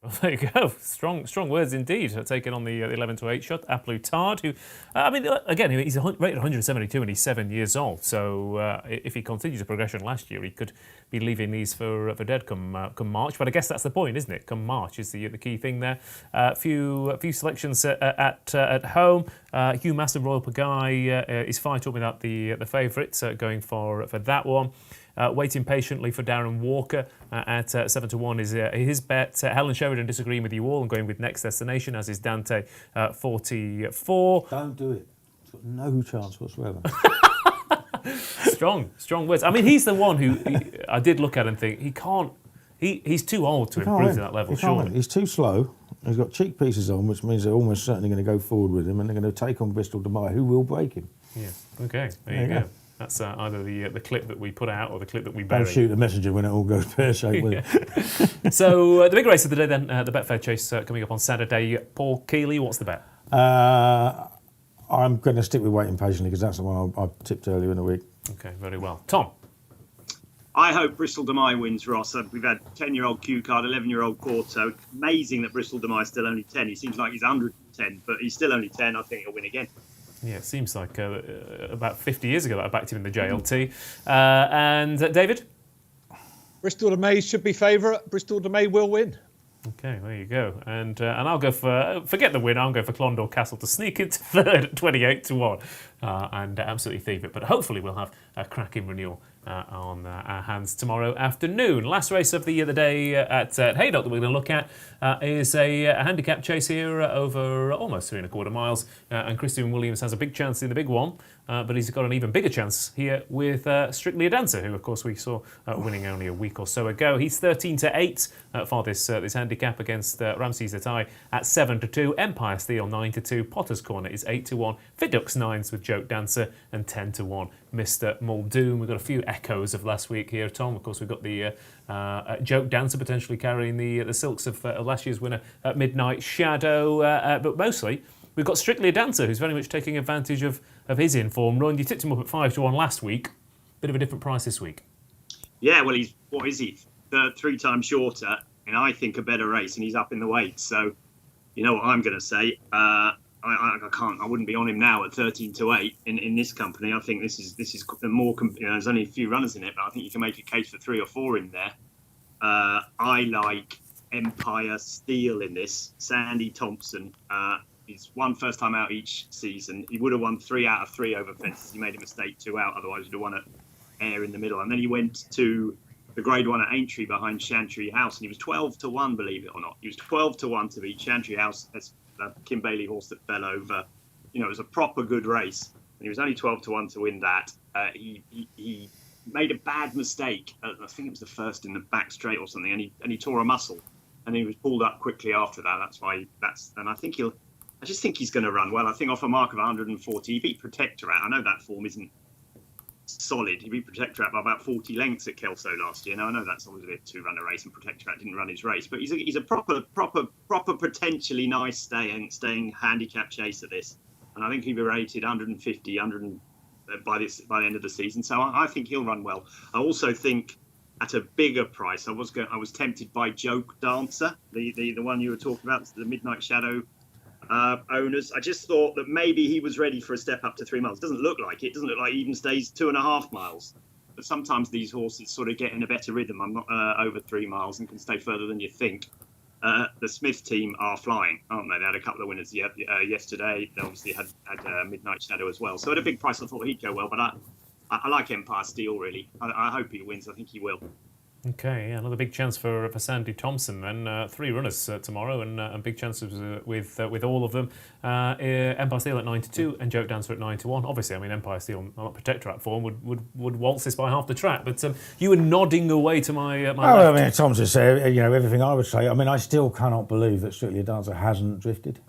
Well, there you go. Strong words indeed. Taking on the 11-8 shot, A Plus Tard, who, again, he's rated 172 and he's 7 years old. So if he continues the progression last year, he could be leaving these for dead come March. But I guess that's the point, isn't it? Come March is the key thing there. A few selections at home. Hugh Master, Royal Pagaille is fine talking about the favourites going for that one. Waiting patiently for Darren Walker at 7-1 is his bet. Helen Sheridan disagreeing with you all and going with Next Destination, as is Dante 44. Don't do it. It's got no chance whatsoever. Strong words. I mean, he's the one who I did look at and think he can't. He's too old to improve to that level. Surely he's too slow. He's got cheek pieces on, which means they're almost certainly going to go forward with him, and they're going to take on Bristol de Mai, who will break him. Yeah. Okay. There you go. That's either the clip that we put out or the clip that we bury. Don't shoot the messenger when it all goes pear-shaped with it. So the big race of the day then, the Betfair Chase coming up on Saturday. Paul Kealy, what's the bet? I'm going to stick with waiting patiently because that's the one I tipped earlier in the week. Okay, very well. Tom? I hope Bristol de Mai wins, Ross. We've had 10-year-old Q Card, 11-year-old Quarto. Amazing that Bristol de Mai is still only 10. He seems like he's 110, but he's still only 10. I think he'll win again. Yeah, it seems like about 50 years ago that I backed him in the JLT. And David? Bristol de Mai should be favourite. Bristol de Mai will win. Okay, there you go. And I'll go for, forget the win, I'll go for Clondor Castle to sneak into third at 28-1 and absolutely thieve it. But hopefully we'll have a cracking renewal on our hands tomorrow afternoon. Last race of the day at Haydock that we're going to look at is a handicap chase here over almost 3.25 miles. And Christian Williams has a big chance in the big one, but he's got an even bigger chance here with Strictly a Dancer, who of course we saw winning only a week or so ago. He's 13-8 for this handicap against Ramses Atai at 7-2. Empire Steel 9-2. Potter's Corner is 8-1. Fidux 9s with Joke Dancer and 10-1. Mr. Muldoon. We've got a few echoes of last week here, Tom. Of course, we've got the Joke Dancer potentially carrying the silks of last year's winner at Midnight Shadow. But mostly, we've got Strictly a Dancer, who's very much taking advantage of his in-form run. You tipped him up at 5-1 last week. Bit of a different price this week. Yeah, well, what is he? 3 times shorter, and I think a better race, and he's up in the weight. So, you know what I'm going to say. I wouldn't be on him now at 13-8 in this company. I think this is more. There's only a few runners in it, but I think you can make a case for 3 or 4 in there. I like Empire Steel in this. Sandy Thompson. He's won first time out each season. He would have won 3 out of 3 over fences. He made a mistake 2 out. Otherwise, he'd have won at Ayr in the middle. And then he went to the Grade 1 at Aintree behind Chantry House, and he was 12-1, believe it or not. He was 12-1 to beat Chantry House. That's the Kim Bailey horse that fell over. You know, it was a proper good race, and he was only 12-1 to win that. He made a bad mistake. I think it was the first in the back straight or something, and he tore a muscle, and he was pulled up quickly after that. And I just think he's going to run well. I think off a mark of 140, he beat Protectorat. I know that form isn't solid. He beat Protectorat by about 40 lengths at Kelso last year. Now I know that's obviously a 2-runner race, and Protectorat didn't run his race, but he's a proper potentially nice staying handicap chase at this, and I think he'll be rated 150, 100 by the end of the season. So I think he'll run well. I also think at a bigger price, I was tempted by Joke Dancer, the one you were talking about, the Midnight Shadow owners. I just thought that maybe he was ready for a step up to 3 miles. Doesn't look like it. It doesn't look like he even stays 2.5 miles. But sometimes these horses sort of get in a better rhythm. I'm not over 3 miles and can stay further than you think. The Smith team are flying, aren't they? They had a couple of winners yesterday. They obviously had Midnight Shadow as well. So at a big price, I thought he'd go well. But I like Empire Steel, really. I hope he wins. I think he will. Okay, yeah, another big chance for Sandy Thompson then. 3 runners tomorrow and big chances with all of them. Empire Steel at 9-2 and Joke Dancer at 9-1. Obviously, I mean, Empire Steel, not Protectorate form, would waltz this by half the track. But you were nodding away to my left. I mean, Thompson said, everything I would say. I mean, I still cannot believe that Strictly a Dancer hasn't drifted.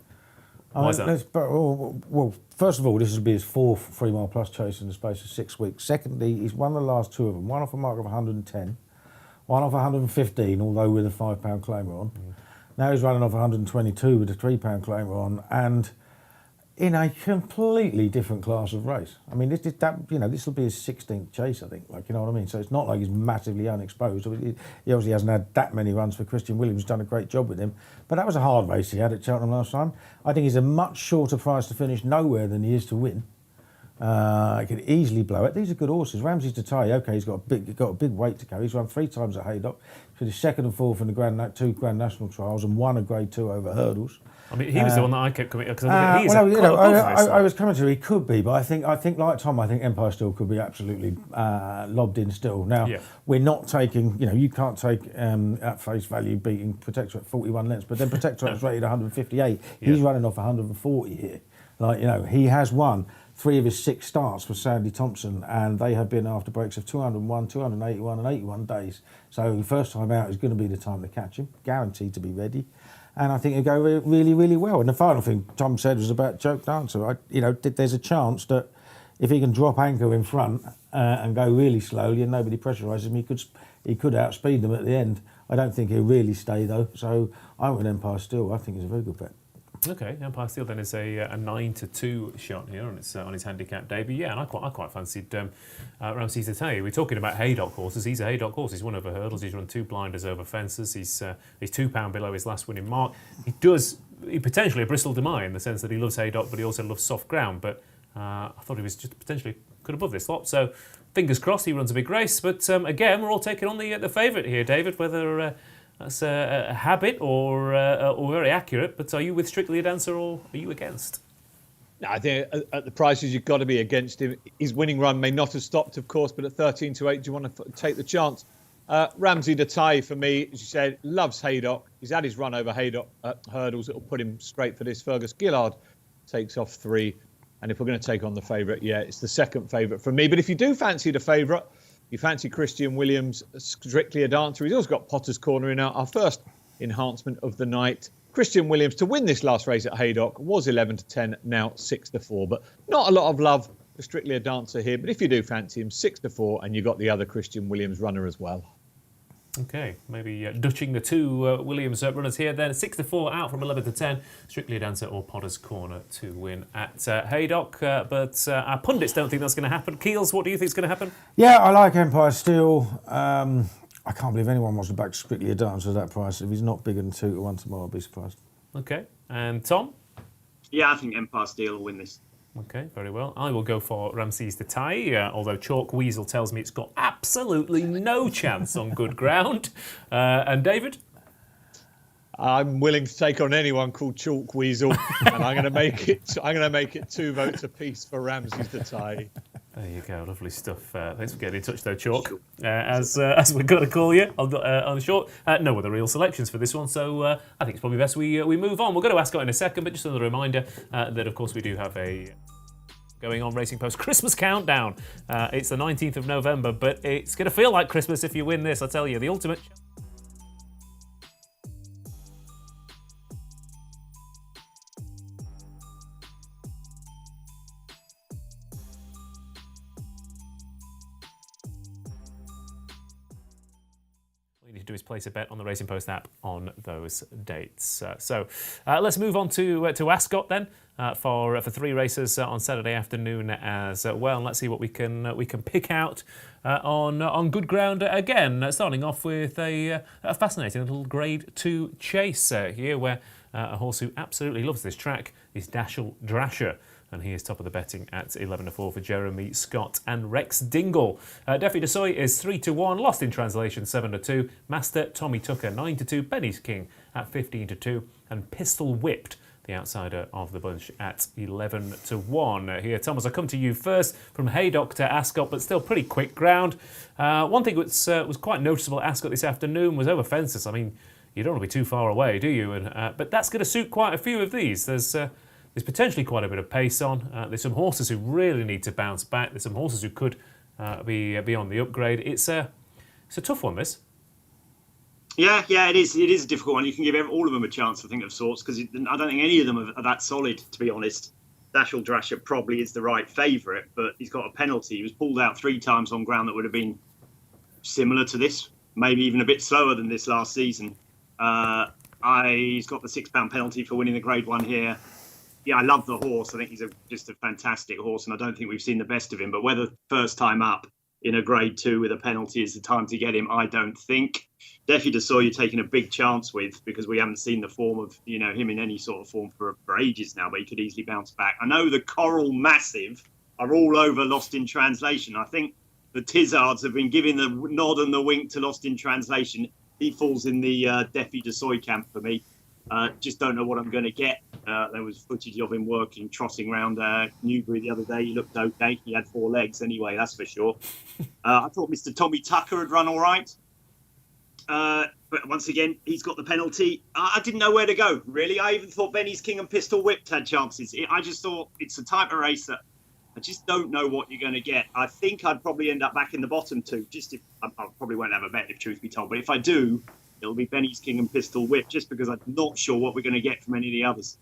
Why is that? Well, first of all, this will be his 4th 3 mile plus chase in the space of 6 weeks. Secondly, he's won the last 2 of them. One off a mark of 110. One off 115, although with a £5 claimer on. Now he's running off 122 with a £3 claimer on, and in a completely different class of race. I mean, this will be his 16th chase, I think. You know what I mean? So it's not like he's massively unexposed. He obviously hasn't had that many runs for Christian Williams. Done a great job with him, but that was a hard race he had at Cheltenham last time. I think he's a much shorter price to finish nowhere than he is to win. He could easily blow it. These are good horses. Ramsey's Detay, okay, he's got a big weight to carry. He's run 3 times at Haydock. Finished 2nd and 4th in the 2 Grand National Trials and won a Grade 2 over hurdles. I mean, he was the one that I kept coming because I was coming to. He could be, but I think like Tom, I think Empire Steel could be absolutely lobbed in still. Now we're not taking. You can't take at face value beating Protector at 41 lengths, but then Protector is rated 158. He's running off 140 here. He has won 3 of his 6 starts for Sandy Thompson, and they have been after breaks of 201, 281 and 81 days. So the first time out is going to be the time to catch him, guaranteed to be ready. And I think it'll go really, really well. And the final thing Tom said was about Joke Dancer. There's a chance that if he can drop anchor in front and go really slowly and nobody pressuриses him, he could outspeed them at the end. I don't think he'll really stay, though. So I'm with Empire Steel. I think it's a very good bet. Okay, Empire Steel then is a 9-2 shot here, and it's on his handicap debut. Yeah, and I quite fancied Ramses to tell you. We're talking about Haydock horses. He's a Haydock horse. He's won over hurdles. He's run 2 blinders over fences. He's £2 below his last winning mark. He potentially a Bristol Demai in the sense that he loves Haydock, but he also loves soft ground. But I thought he was just potentially good above this lot. So fingers crossed he runs a big race. But again, we're all taking on the favourite here, David. Whether that's a habit or very accurate, but are you with Strictly a Dancer or are you against? No, I think at the prices you've got to be against him. His winning run may not have stopped, of course, but at 13-8, do you want to take the chance? Ramsey Detay, for me, as you said, loves Haydock. He's had his run over Haydock hurdles. It'll put him straight for this. Fergus Gillard takes off 3. And if we're going to take on the favourite, it's the second favourite for me. But if you do fancy the favourite, you fancy Christian Williams, Strictly a Dancer. He's also got Potter's Corner in our first enhancement of the night. Christian Williams to win this last race at Haydock was 11-10, now 6-4. But not a lot of love for Strictly a Dancer here. But if you do fancy him, 6-4, and you've got the other Christian Williams runner as well. Okay, maybe dutching the 2 Williams runners here then. 6-4 out from 11-10. Strictly a Dancer or Potter's Corner to win at Haydock. But our pundits don't think that's going to happen. Keels, what do you think is going to happen? Yeah, I like Empire Steel. I can't believe anyone wants to back Strictly a Dancer at that price. If he's not bigger than 2-1 tomorrow, I'll be surprised. Okay, and Tom? Yeah, I think Empire Steel will win this. Okay, very well. I will go for Ramses Detay, although Chalk Weasel tells me it's got absolutely no chance on good ground. And David? I'm willing to take on anyone called Chalk Weasel, and I'm going to make it 2 votes apiece for Ramses Detay. There you go, lovely stuff. Thanks for getting in touch, though, Chalk. As we're going to call you on the short. No other real selections for this one, so I think it's probably best we move on. We'll go to Ascot in a second, but just another reminder that, of course, we do have a going on Racing Post Christmas countdown. It's the 19th of November, but it's going to feel like Christmas if you win this, I tell you. The ultimate... do is place a bet on the Racing Post app on those dates. So let's move on to Ascot then for 3 races on Saturday afternoon as well. And let's see what we can pick out on good ground again. Starting off with a fascinating little Grade 2 chase here, where a horse who absolutely loves this track is Dashel Drasher. And he is top of the betting at 11-4 for Jeremy Scott and Rex Dingle. Defi Desoy is 3-1, Lost in Translation 7-2, Master Tommy Tucker 9-2, Benny's King at 15-2, and Pistol Whipped, the outsider of the bunch at 11 to 1. Here, Thomas, I come to you first from Haydock to Ascot, but still pretty quick ground. One thing that was quite noticeable at Ascot this afternoon was over fences. I mean, you don't want to be too far away, do you? But that's going to suit quite a few of these. There's potentially quite a bit of pace on. There's some horses who really need to bounce back. There's some horses who could be on the upgrade. It's a tough one, this. Yeah, it is. It is a difficult one. You can give all of them a chance, I think, of sorts, because I don't think any of them are that solid, to be honest. Dashel Drasher probably is the right favourite, but he's got a penalty. He was pulled out 3 times on ground that would have been similar to this, maybe even a bit slower than this last season. He's got the £6 penalty for winning the Grade 1 here. Yeah, I love the horse. I think he's just a fantastic horse, and I don't think we've seen the best of him. But whether first time up in a Grade 2 with a penalty is the time to get him, I don't think. Defi de Soy you're taking a big chance with, because we haven't seen the form of him in any sort of form for ages now, but he could easily bounce back. I know the Coral Massive are all over Lost in Translation. I think the Tizzards have been giving the nod and the wink to Lost in Translation. He falls in the Defi de Soy camp for me. Just don't know what I'm going to get. There was footage of him trotting around Newbury the other day. He looked okay. He had 4 legs anyway, that's for sure. I thought Mr. Tommy Tucker had run all right. But once again, he's got the penalty. I didn't know where to go, really. I even thought Benny's King and Pistol Whipped had chances. I just thought it's a type of race that I just don't know what you're going to get. I think I'd probably end up back in the bottom 2. I probably won't have a bet, if truth be told. But if I do, it'll be Benny's King and Pistol Whip, just because I'm not sure what we're going to get from any of the others.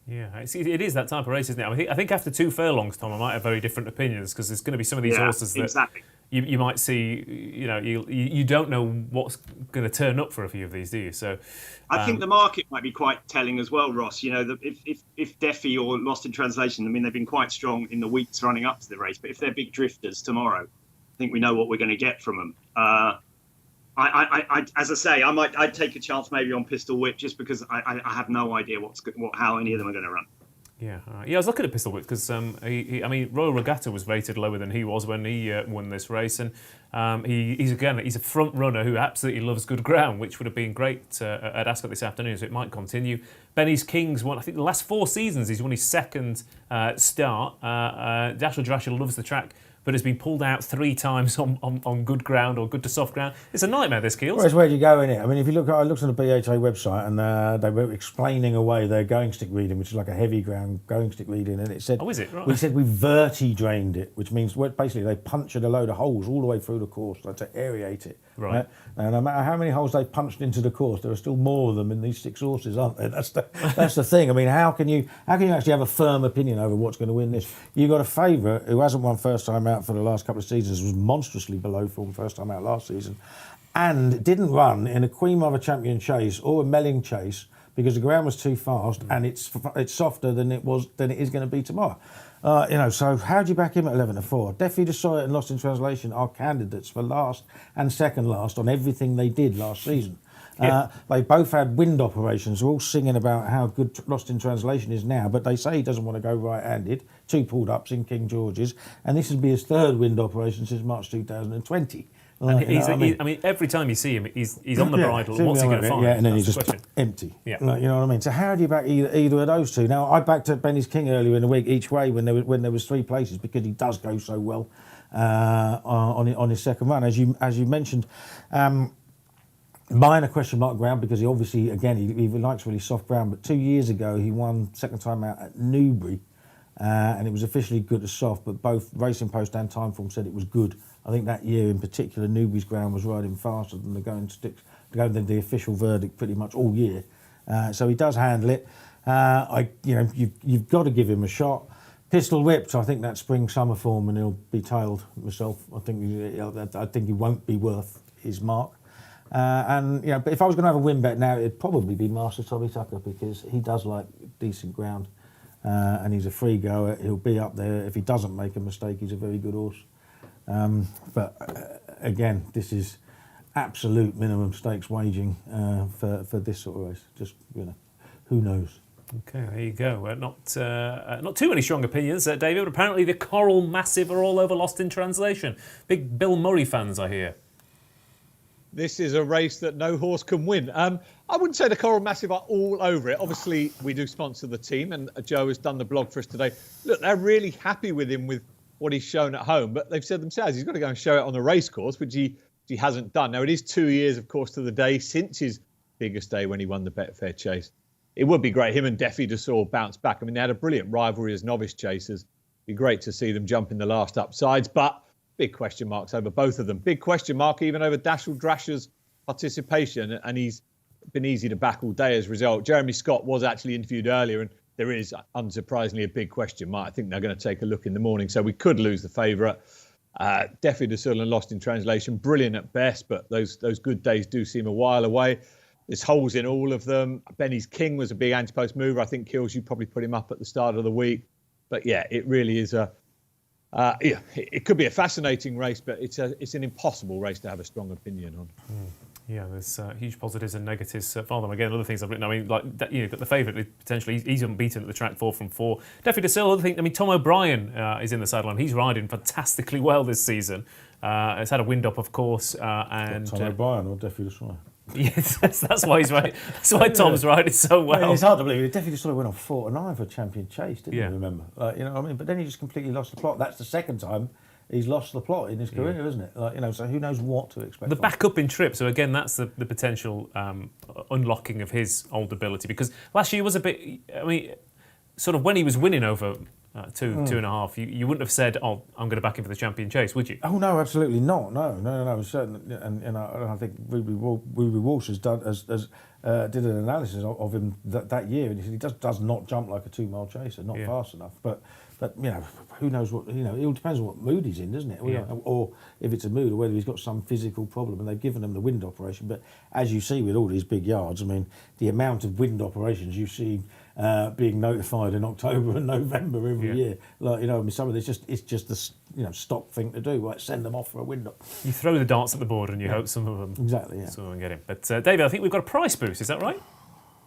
Yeah, it is that type of race, isn't it? I think after 2 furlongs, Tom, I might have very different opinions, because there's going to be some of these horses that exactly. you might see. You don't know what's going to turn up for a few of these, do you? So I think the market might be quite telling as well, Ross. If Defi or Lost in Translation, I mean, they've been quite strong in the weeks running up to the race, but if they're big drifters tomorrow, I think we know what we're going to get from them. As I say, I'd take a chance maybe on Pistol Whip, just because I have no idea how any of them are going to run. Yeah, I was looking at Pistol Whip because Royal Regatta was rated lower than he was when he won this race, and he's a front runner who absolutely loves good ground, which would have been great at Ascot this afternoon, so it might continue. Benny's King's won, I think, the last 4 seasons he's won his second start. Dashel Drasher loves the track, but has been pulled out 3 times on good ground or good to soft ground. It's a nightmare, this, Keels. Well, where do you go in it? I mean, if you look, I looked on the BHA website, and they were explaining away their going stick reading, which is like a heavy ground going stick reading, and it said, "Oh, is it?" Right. We said we verti-drained it, which means basically they punctured a load of holes all the way through the course, like to aerate it. Right. And no matter how many holes they punched into the course, there are still more of them in these 6 horses, aren't there? That's the thing. I mean, how can you actually have a firm opinion over what's going to win this? You've got a favourite who hasn't won first time out for the last couple of seasons, was monstrously below form first time out last season, and didn't run in a Queen Mother Champion Chase or a Melling Chase because the ground was too fast, and it's softer than it is going to be tomorrow. So how do you back him at 11 to 4? Defi de Soy and Lost in Translation are candidates for last and second last on everything they did last season. Yeah. They both had wind operations. We're all singing about how good Lost in Translation is now, but they say he doesn't want to go right-handed. 2 pulled ups in King George's, and this would be his 3rd wind operation since March 2020. Every time you see him, he's on the bridle. What's he going to find? Yeah, and then That's he's just empty. Yeah. You know what I mean? So how do you back either of those two? Now, I backed at Benny's King earlier in the week each way when there was 3 places, because he does go so well on his second run, as you mentioned. Minor question mark ground, because he obviously, again, he likes really soft ground. But 2 years ago, he won second time out at Newbury, and it was officially good as soft. But both Racing Post and Timeform said it was good. I think that year in particular, Newbury's ground was riding faster than the official verdict pretty much all year. So he does handle it. You've got to give him a shot. Pistol Whipped, I think that spring summer form, and he'll be tailed myself. I think he won't be worth his mark. But if I was going to have a win bet now, it'd probably be Master Tommy Tucker, because he does like decent ground, and he's a free goer. He'll be up there. If he doesn't make a mistake, he's a very good horse. Again, this is absolute minimum stakes waging for this sort of race. Just who knows? Okay, there you go. Not too many strong opinions, David. But apparently the Coral Massive are all over Lost in Translation. Big Bill Murray fans, I hear. This is a race that no horse can win. I wouldn't say the Coral Massive are all over it. Obviously, we do sponsor the team, and Joe has done the blog for us today. Look, they're really happy with him with what he's shown at home, but they've said themselves he's got to go and show it on the race course, which he hasn't done. Now, it is 2 years, of course, to the day since his biggest day when he won the Betfair Chase. It would be great. Him and Defi Dessau bounce back. I mean, they had a brilliant rivalry as novice chasers. It'd be great to see them jump in the last upsides, but big question marks over both of them. Big question mark even over Dashel Drasher's participation, and he's been easy to back all day as a result. Jeremy Scott was actually interviewed earlier, and there is, unsurprisingly, a big question mark. I think they're going to take a look in the morning, so we could lose the favourite. Defi Dessau and Lost in Translation, brilliant at best, but those good days do seem a while away. There's holes in all of them. Benny's King was a big anti-post mover. I think, Kills, you probably put him up at the start of the week. But yeah, it really is it could be a fascinating race, but it's an impossible race to have a strong opinion on. Yeah, there's huge positives and negatives for them. Again, other things I've written. I mean, like the favourite potentially, he's unbeaten at the track 4 from 4. Defi Dessau, other thing. I mean, Tom O'Brien is in the sideline. He's riding fantastically well this season. It's had a wind up, of course, and Tom O'Brien or Defi Dessau. Yes, that's why he's right. That's why Tom's riding so well. Yeah, it's hard to believe. Defi Dessau went on 4-9 for Champion Chase, didn't Yeah. you remember? You know what I mean? But then he just completely lost the plot. That's the second time he's lost the plot in his career, isn't it? So who knows what to expect. The backup in trip, so again, that's the potential unlocking of his old ability. Because last year was a bit, I mean, sort of when he was winning over 2.5, you wouldn't have said, "Oh, I'm going to back him for the Champion Chase," would you? Oh no, absolutely not. No. Certainly, and I think Ruby Walsh has did an analysis of him that year, and he does not jump like a 2 mile chaser, not fast enough. But who knows what it all depends on what mood he's in, doesn't it? Yeah. Or if it's a mood, or whether he's got some physical problem, and they've given him the wind operation. But as you see with all these big yards, I mean, the amount of wind operations you see being notified in October and November every year, some of this it's just the stock thing to do. Right, send them off for a wind up. You throw the darts at the board and you hope some of them Exactly. Yeah. some of them get in. But David, I think we've got a price boost. Is that right?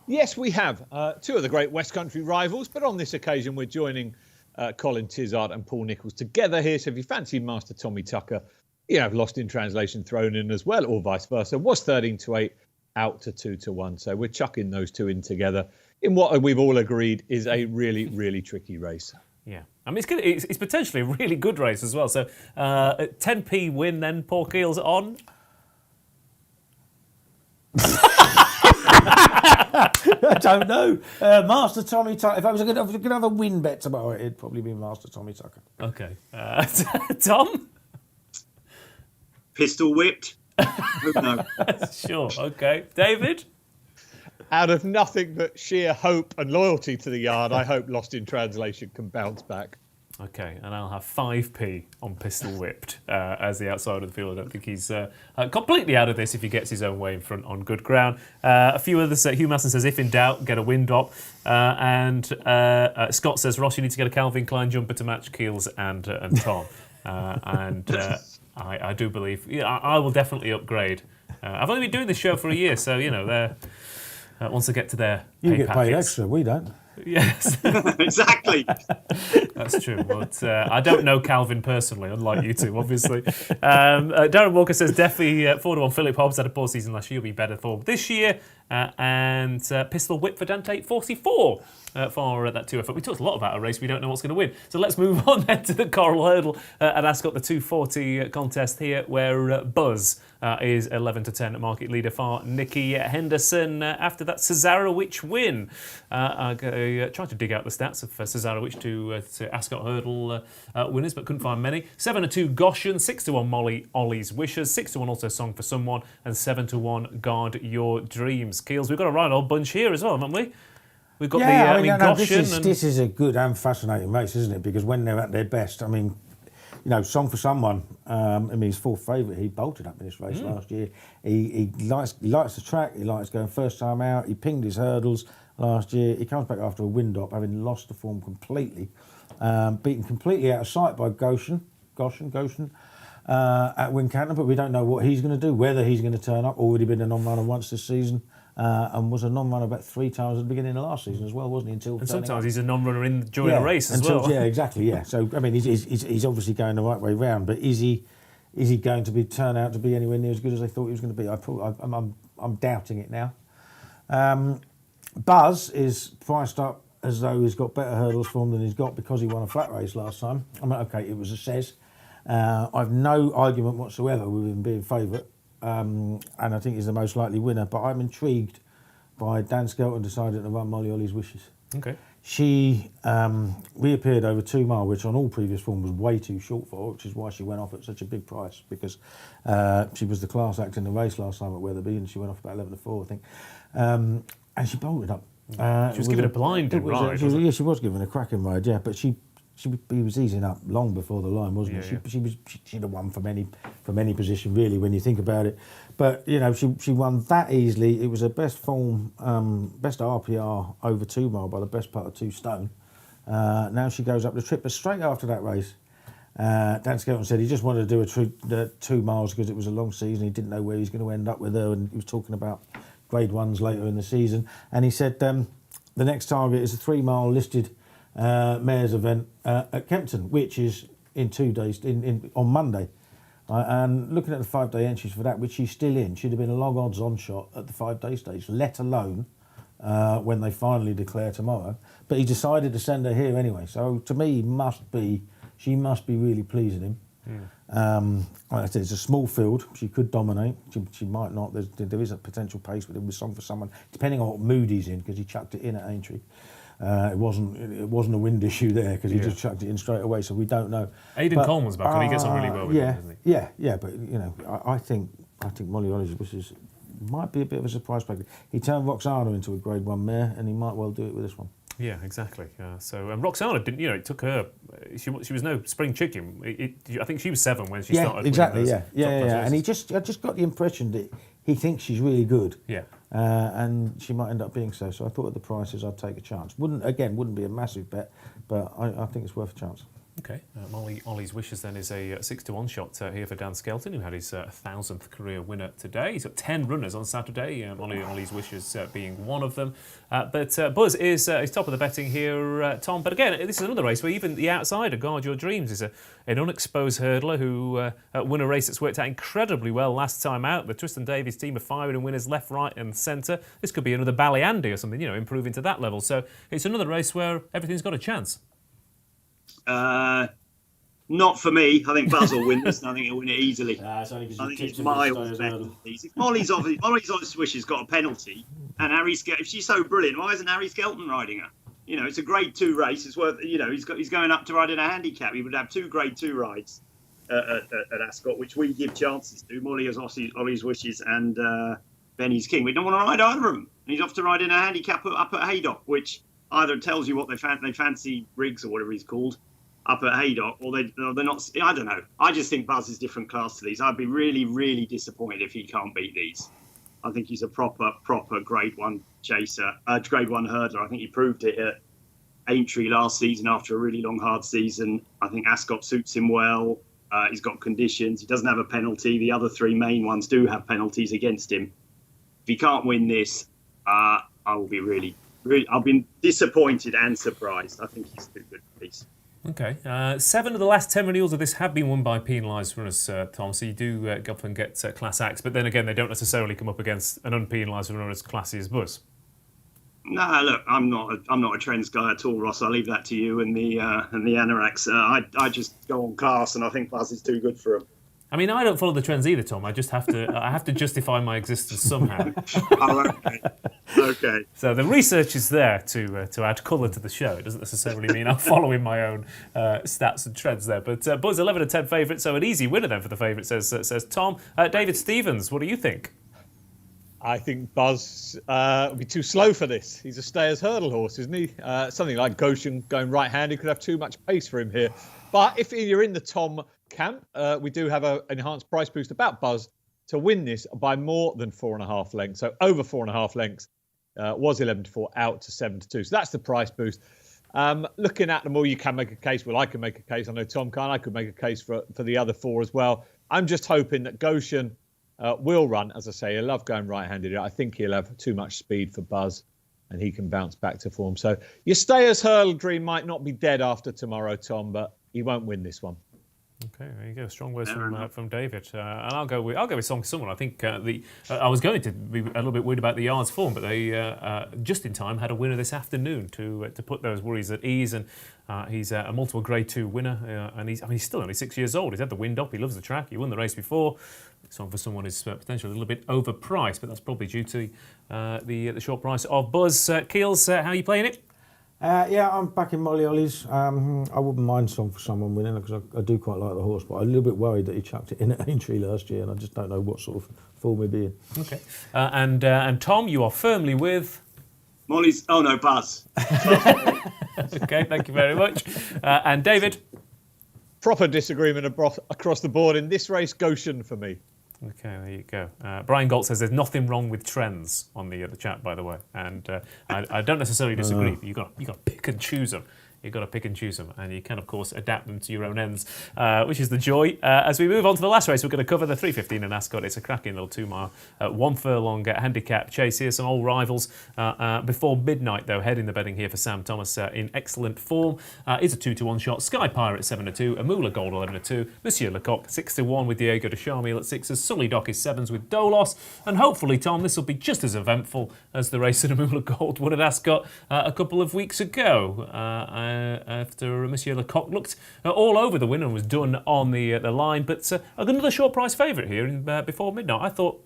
Yes, we have. Two of the great West Country rivals, but on this occasion we're joining Colin Tizard and Paul Nicholls together here. So if you fancy Master Tommy Tucker, Lost in Translation thrown in as well, or vice versa. Was 13-8 out to 2-1. So we're chucking those two in together in what we've all agreed is a really, really tricky race. Yeah. I mean, it's potentially a really good race as well. So 10p win then, Paul Keels on. I don't know. Master Tommy Tucker. If I was going to have a win bet tomorrow, it'd probably be Master Tommy Tucker. Okay. Tom? Pistol whipped. No. Sure. Okay. David? Out of nothing but sheer hope and loyalty to the yard, I hope Lost in Translation can bounce back. Okay, and I'll have 5p on Pistol Whipped as the outside of the field. I don't think he's completely out of this if he gets his own way in front on good ground. A few others, Hugh Masson says, if in doubt, get a wind up. And Scott says, Ross, you need to get a Calvin Klein jumper to match Keels and Tom. I do believe, I will definitely upgrade. I've only been doing this show for a year, so, they're... once they get to their you pay get packets. paid extra, we don't. Yes. Exactly. That's true, but I don't know Calvin personally, unlike you two, obviously. Darren Walker says, definitely 4-1 Philip Hobbs had a poor season last year, will be better for this year. And Pistol Whip for Dante, 44 for that 2 effort. We talked a lot about a race we don't know what's going to win. So let's move on then to the Coral Hurdle at Ascot, the 240 contest here, where Buzz is 11-10 market leader for Nicky Henderson. After that Cesarewitch win. I tried to dig out the stats of Cesarewitch to Ascot Hurdle winners, but couldn't find many. 7-2 Goshen, 6-1 Molly Ollie's Wishes, 6-1 also Song for Someone, and 7-1 Guard Your Dreams. Keels, we've got a right old bunch here as well, haven't we? We've got Goshen. This is a good and fascinating race, isn't it? Because when they're at their best, I mean, Song for Someone, his fourth favourite, he bolted up in this race last year. He likes the track, he likes going first time out, he pinged his hurdles last year. He comes back after a wind up, having lost the form completely, beaten completely out of sight by Goshen at Wincanton, but we don't know what he's going to do, whether he's going to turn up. Already been a non-runner once this season, and was a non-runner about 3 times at the beginning of last season as well, wasn't he? And sometimes he's a non-runner during a race as well. Yeah, exactly. Yeah. So I mean, he's obviously going the right way round, but is he is he going to turn out to be anywhere near as good as they thought he was going to be? I'm doubting it now. Buzz is priced up as though he's got better hurdles for him than he's got because he won a flat race last time. I mean, okay, it was a says. I've no argument whatsoever with him being favourite, and I think he's the most likely winner. But I'm intrigued by Dan Skelton deciding to run Molly Ollie's Wishes. Okay. She reappeared over 2 mile, which on all previous form was way too short for her, which is why she went off at such a big price, because she was the class act in the race last time at Weatherby, and she went off about 11-4, I think. And she bolted up. She was given a blinding ride. She was given a cracking ride, yeah, but he was easing up long before the line, wasn't he? She'd have won from any position, really, when you think about it. But you know, she won that easily. It was her best form, best RPR over 2 mile by the best part of 2 stone. Now she goes up the trip, but straight after that race, Dan Skelton said he just wanted to do 2 miles because it was a long season. He didn't know where he was going to end up with her, and he was talking about Grade 1s later in the season. And he said the next target is a 3 mile listed mares event at Kempton, which is in 2 days, on Monday. And looking at the 5-day entries for that, which she's still in, she'd have been a long odds on shot at the 5-day stage, let alone when they finally declare tomorrow. But he decided to send her here anyway. So to me, she must be really pleasing him. Like I said, it's a small field. She could dominate. She might not. There is a potential pace with him with someone, depending on what mood he's in, because he chucked it in at Aintree. It wasn't a wind issue there because he just chucked it in straight away. So we don't know. Aidan Coleman's back, and he gets on really well with him, doesn't he? Yeah. But you know, I think Molly Ollie's Wishes might be a bit of a surprise package. He turned Roxana into a Grade 1 mare, and he might well do it with this one. Yeah, exactly. So Roxana didn't. It took her. She was no spring chicken. I think she was 7 when she started. Exactly. Yeah. And I just got the impression that he thinks she's really good. Yeah. And she might end up being so. So I thought at the prices I'd take a chance. Wouldn't be a massive bet, but I think it's worth a chance. Okay, Molly Ollie's Wishes then is a 6-1 shot here for Dan Skelton, who had his 1,000th career winner today. He's got 10 runners on Saturday, Molly Ollie's Wishes being one of them. But Buzz is top of the betting here, Tom. But again, this is another race where even the outsider, Guard Your Dreams, is an unexposed hurdler who won a race that's worked out incredibly well last time out. The Tristan Davies team are firing and winners left, right and centre. This could be another Ballyandy or something, improving to that level. So it's another race where everything's got a chance. Not for me. I think Buzz will win this, and I think he'll win it easily. I think it's miles better than these. If Molly's Ollie's Wishes got a penalty, and if she's so brilliant, why isn't Harry Skelton riding her? It's a Grade 2 race. It's worth. He's going up to ride in a handicap. He would have 2 Grade 2 rides at Ascot, which we give chances to. Ollie's Wishes and Benny's King. We don't want to ride either of them. And he's off to ride in a handicap up at Haydock, which either tells you what they fancy Riggs or whatever he's called up at Haydock, or they're not. I don't know. I just think Buzz is different class to these. I'd be really, really disappointed if he can't beat these. I think he's a proper Grade 1 chaser, Grade 1 hurdler. I think he proved it at Aintree last season after a really long, hard season. I think Ascot suits him well. He's got conditions. He doesn't have a penalty. The other 3 main ones do have penalties against him. If he can't win this, I will be really, I've been disappointed and surprised. I think he's too good for these. Okay. 7 of the last 10 renewals of this have been won by penalised runners, Tom, so you do often get class acts, but then again, they don't necessarily come up against an unpenalised runner as classy as Buzz. No, look, I'm not a trends guy at all, Ross. I'll leave that to you and the Anoraks. I just go on class, and I think Buzz is too good for him. I mean, I don't follow the trends either, Tom. I just have to justify my existence somehow. Oh, okay. So the research is there to add colour to the show. It doesn't necessarily mean I'm following my own stats and trends there. But Buzz 11 and 10 favourite, so an easy winner then for the favourite, says Tom. David Stevens, what do you think? I think Buzz will be too slow for this. He's a stayer's hurdle horse, isn't he? Something like Goshen going right-handed could have too much pace for him here. But if you're in the Tom camp, we do have an enhanced price boost about Buzz to win this by more than 4.5 lengths. So over 4.5 lengths was 11-4 out to 7-2. So that's the price boost. Looking at them all, you can make a case. Well, I can make a case. I know Tom can. I could make a case for the other 4 as well. I'm just hoping that Goshen will run. As I say, he'll love going right-handed. I think he'll have too much speed for Buzz, and he can bounce back to form. So your stayer's hurdle dream might not be dead after tomorrow, Tom, but he won't win this one. Okay, there you go. Strong words from David. And I'll go with Song Summer. I think I was going to be a little bit worried about the yards form, but they just in time had a winner this afternoon to put those worries at ease. And he's a multiple Grade 2 winner, and he's still only 6 years old. He's had the wind up. He loves the track. He won the race before. Song for Someone is potentially a little bit overpriced, but that's probably due to the short price of Buzz. Keels, how are you playing it? Yeah, I'm back in Molly Ollie's. I wouldn't mind Song for Someone winning because I do quite like the horse, but I'm a little bit worried that he chucked it in at Aintree last year, and I just don't know what sort of form he'd be in. Okay. And Tom, you are firmly with Molly's. Oh no, Buzz. Okay, thank you very much. And David. Proper disagreement across the board in this race. Goshen for me. Okay, there you go. Brian Galt says there's nothing wrong with trends on the chat, by the way, and I don't necessarily disagree. But you got to pick and choose them. You've got to pick and choose them, and you can, of course, adapt them to your own ends, which is the joy. As we move on to the last race, we're going to cover the 3:15 in Ascot. It's a cracking little 2-mile, 1 furlong handicap chase here. Some old rivals before midnight, though. Heading the betting here for Sam Thomas in excellent form. It's a 2-to-1 shot. Sky Pirate 7-2, Amula Gold 11-2, Monsieur Lecoq 6-1 with Diego de Charmille at 6s. Sully Dock is 7s with Dolos, and hopefully, Tom, this will be just as eventful as the race at Amula Gold won at Ascot a couple of weeks ago. After Monsieur Lecoq looked all over the win and was done on the line. But another short price favourite here before midnight. I thought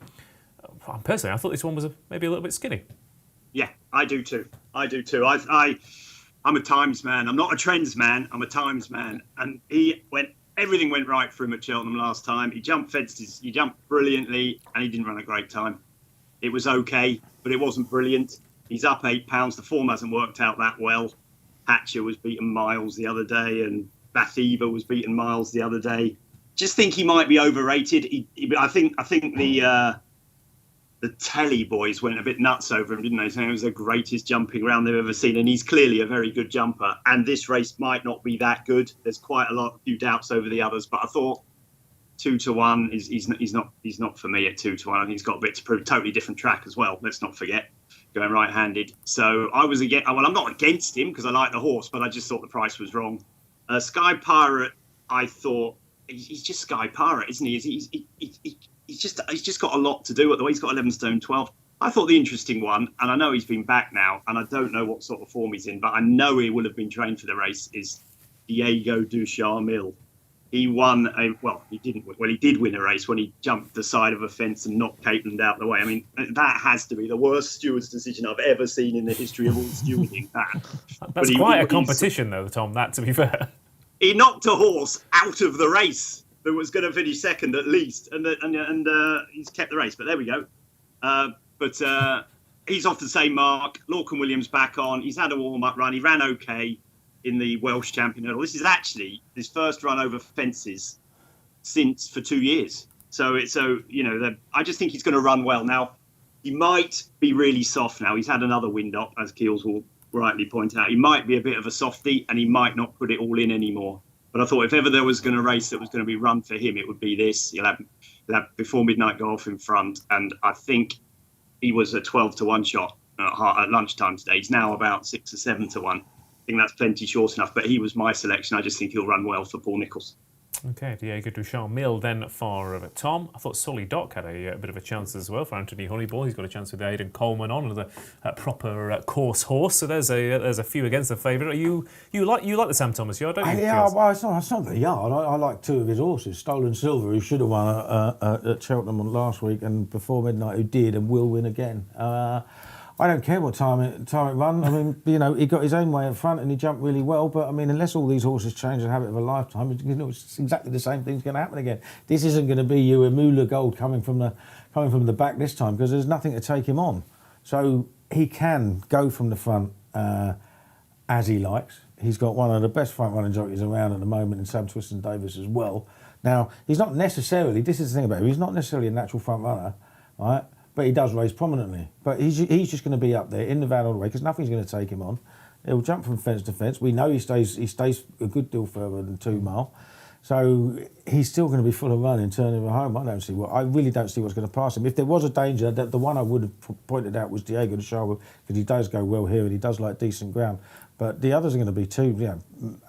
this one was maybe a little bit skinny. Yeah, I do too. I'm a times man. I'm not a trends man. I'm a times man. And everything went right for him at Cheltenham last time. He jumped fences. He jumped brilliantly, and he didn't run a great time. It was okay, but it wasn't brilliant. He's up £8. The form hasn't worked out that well. Hatcher was beaten miles the other day, and Bathiva was beaten miles the other day. Just think he might be overrated. I think the telly boys went a bit nuts over him, didn't they? Saying it was the greatest jumping round they've ever seen, and he's clearly a very good jumper. And this race might not be that good. There's quite a few doubts over the others, but I thought 2-to-1 he's not for me at 2-to-1. I think he's got a bit to prove. Totally different track as well. Let's not forget. Going right-handed. So I was I'm not against him because I like the horse, but I just thought the price was wrong. Sky Pirate, I thought he's just Sky Pirate, isn't he? He's just got a lot to do at the way. He's got 11 stone 12. I thought the interesting one, and I know he's been back now, and I don't know what sort of form he's in, but I know he will have been trained for the race, is Diego de Charmille. He did win a race when he jumped the side of a fence and knocked Capeland out the way. I mean, that has to be the worst steward's decision I've ever seen in the history of all stewarding. That's quite a competition, though, Tom, that, to be fair. He knocked a horse out of the race that was going to finish second at least, and he's kept the race. But there we go. But he's off the same mark. Lorcan Williams back on. He's had a warm-up run. He ran okay in the Welsh Champion Hurdle. This is actually his first run over fences for 2 years. I just think he's going to run well. Now, he might be really soft now. He's had another wind up, as Keels will rightly point out. He might be a bit of a softie, and he might not put it all in anymore. But I thought if ever there was going to race that was going to be run for him, it would be this. He'll have Before Midnight go off in front, and I think he was a 12-to-1 shot at lunchtime today. He's now about 6 or 7-to-1. I think that's plenty short enough, but he was my selection. I just think he'll run well for Paul Nicholls. Okay, Diego de Charmille then for Tom. I thought Sully Dock had a bit of a chance as well for Anthony Honeyball. He's got a chance with Aidan Coleman on, another proper course horse. So there's a few against the favourite. You like the Sam Thomas yard, don't you? Yeah, well, it's not the yard. I like two of his horses. Stolen Silver, who should have won at Cheltenham last week, and Before Midnight, who did and will win again. I don't care what time it run. I mean, he got his own way in front and he jumped really well. But I mean, unless all these horses change the habit of a lifetime, it's exactly the same thing's going to happen again. This isn't going to be you Amula Gold coming from the back this time because there's nothing to take him on. So he can go from the front as he likes. He's got one of the best front running jockeys around at the moment in Sam Twiston Davis as well. Now, he's not necessarily. This is the thing about him. He's not necessarily a natural front runner, right? But he does race prominently. But he's just going to be up there in the van all the way because nothing's going to take him on. He'll jump from fence to fence. We know he stays a good deal further than 2 mile. So he's still going to be full of running, turning home. I really don't see what's going to pass him. If there was a danger, the one I would have pointed out was Diego de Charmille because he does go well here and he does like decent ground. But the others are going to be too,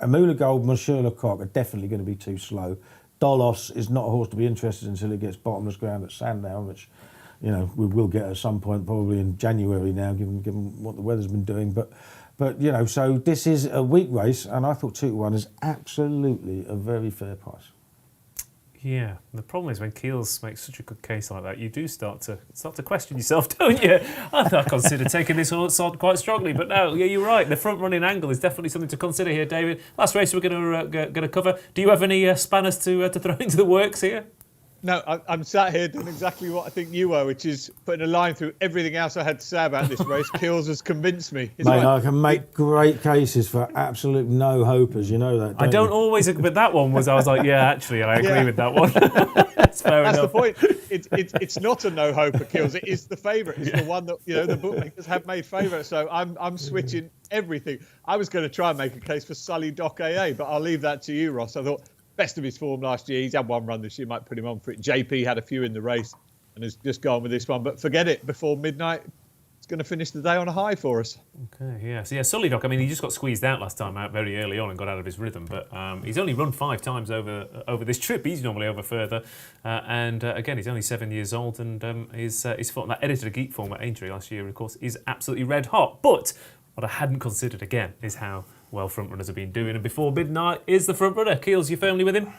Amula Gold, Monsieur Lecoq are definitely going to be too slow. Dolos is not a horse to be interested until it gets bottomless ground at Sandown, which, you know, we will get at some point, probably in January now, given what the weather's been doing. But you know, so this is a weak race, and I thought 2-1 is absolutely a very fair price. Yeah, the problem is when Keels makes such a good case like that, you do start to question yourself, don't you? I considered taking this horse on quite strongly, but no, yeah, you're right. The front running angle is definitely something to consider here, David. Last race we're going to cover. Do you have any spanners to throw into the works here? No, I'm sat here doing exactly what I think you were, which is putting a line through everything else I had to say about this race. Keels has convinced me. Mate, I can make great cases for absolute no-hopers, you know that, I don't you? always, but that one was, I was like, yeah, actually, I agree with that one. That's fair enough. That's the point. It's not a no-hoper, Keels. It is the favourite. It's the one that, you know, the bookmakers have made favourite. So I'm switching everything. I was going to try and make a case for Sully Doc AA, but I'll leave that to you, Ross. I thought, best of his form last year. He's had one run this year, might put him on for it. JP had a few in the race and has just gone with this one. But forget it, before midnight, it's going to finish the day on a high for us. Okay, yeah. So, yeah, Sully Doc, I mean, he just got squeezed out last time out very early on and got out of his rhythm. But he's only run 5 times over this trip. He's normally over further. Again, he's only 7 years old and his form, that edited a geek form at Aintree last year, of course, is absolutely red hot. But what I hadn't considered, again, is how well front runners have been doing, and before midnight is the front runner. Keels, you firmly with him?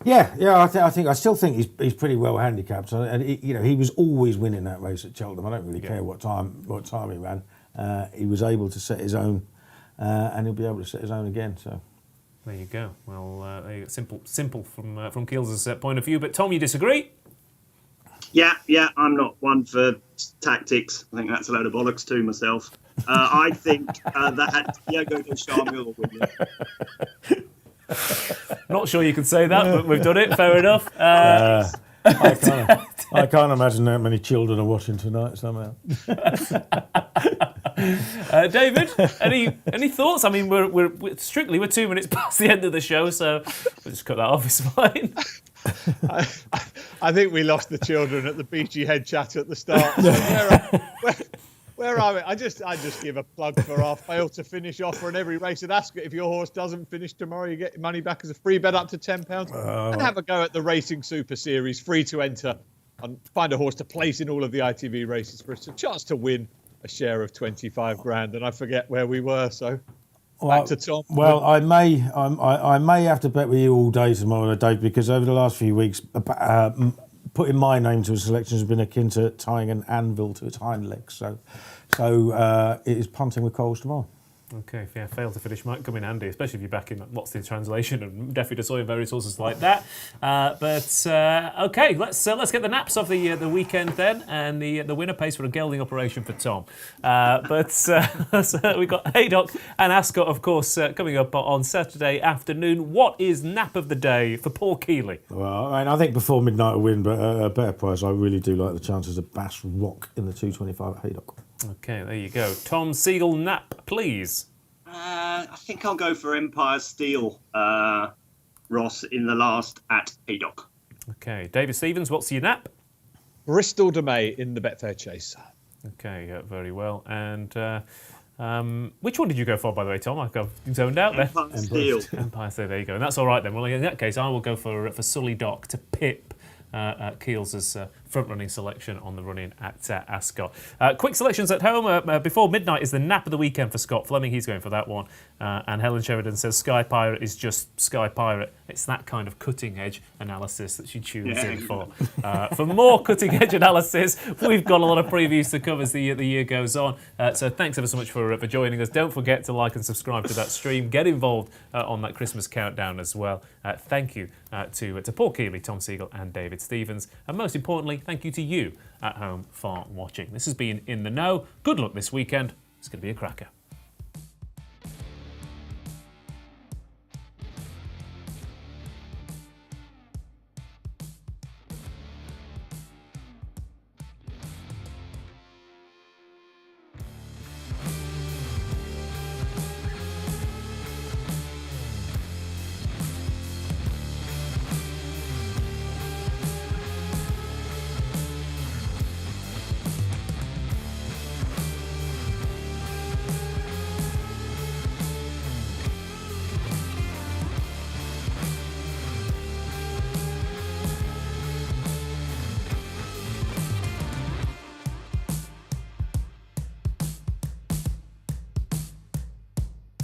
Yeah. I still think he's pretty well handicapped, and he was always winning that race at Cheltenham. I don't really care what time he ran. He was able to set his own, and he'll be able to set his own again. So there you go. Well, there you go. Simple from Keels' point of view. But Tom, you disagree? Yeah, I'm not one for tactics. I think that's a load of bollocks too myself. I think that Diego de Charmille will win it. Not sure you could say that, but we've done it. Fair enough. I can't imagine that many children are watching tonight somehow. David, any thoughts? I mean, we're 2 minutes past the end of the show, so we'll just cut that off. It's fine. I think we lost the children at the Beachy Head chat at the start. So where are we? I just give a plug for our fail to finish offer on every race at Ascot. If your horse doesn't finish tomorrow, you get your money back as a free bet up to £10. And have a go at the Racing Super Series, free to enter, and find a horse to place in all of the ITV races for us a chance to win a share of 25 grand. And I forget where we were, so back to Tom. Well, I may have to bet with you all day tomorrow, Dave, because over the last few weeks, putting my name to a selection has been akin to tying an anvil to its hind legs. So it is punting with Coles tomorrow. Okay, yeah, fail to finish might come in handy, especially if you're back in what's the translation and Defi de Soy and various sources like that. Okay, let's get the naps of the weekend then, and the winner pays for a gelding operation for Tom. So we've got Haydock and Ascot, of course, coming up on Saturday afternoon. What is nap of the day for Paul Kealy? Well, I think before midnight will win, but a better price. I really do like the chances of Bass Rock in the 225 at Haydock. Okay, there you go. Tom Segal nap, please. I think I'll go for Empire Steel, Ross, in the last at Haydock. Okay, David Stevens, what's your nap? Bristol de May in the Betfair Chase. Okay, very well. And which one did you go for, by the way, Tom? I got zoned out there. Empire Steel. Empire Steel, there you go. And that's all right then. Well, in that case, I will go for Sully Doc to pip Keels' front-running selection on the run-in at Ascot. Quick selections at home. Before midnight is the nap of the weekend for Scott Fleming. He's going for that one. And Helen Sheridan says Sky Pirate is just Sky Pirate. It's that kind of cutting-edge analysis that she tunes in for. For more cutting-edge analysis, we've got a lot of previews to cover as the year goes on. So thanks ever so much for joining us. Don't forget to like and subscribe to that stream. Get involved on that Christmas countdown as well. Thank you to Paul Kealy, Tom Segal and David Stevens. And most importantly, thank you to you at home for watching. This has been In the Know. Good luck this weekend. It's going to be a cracker.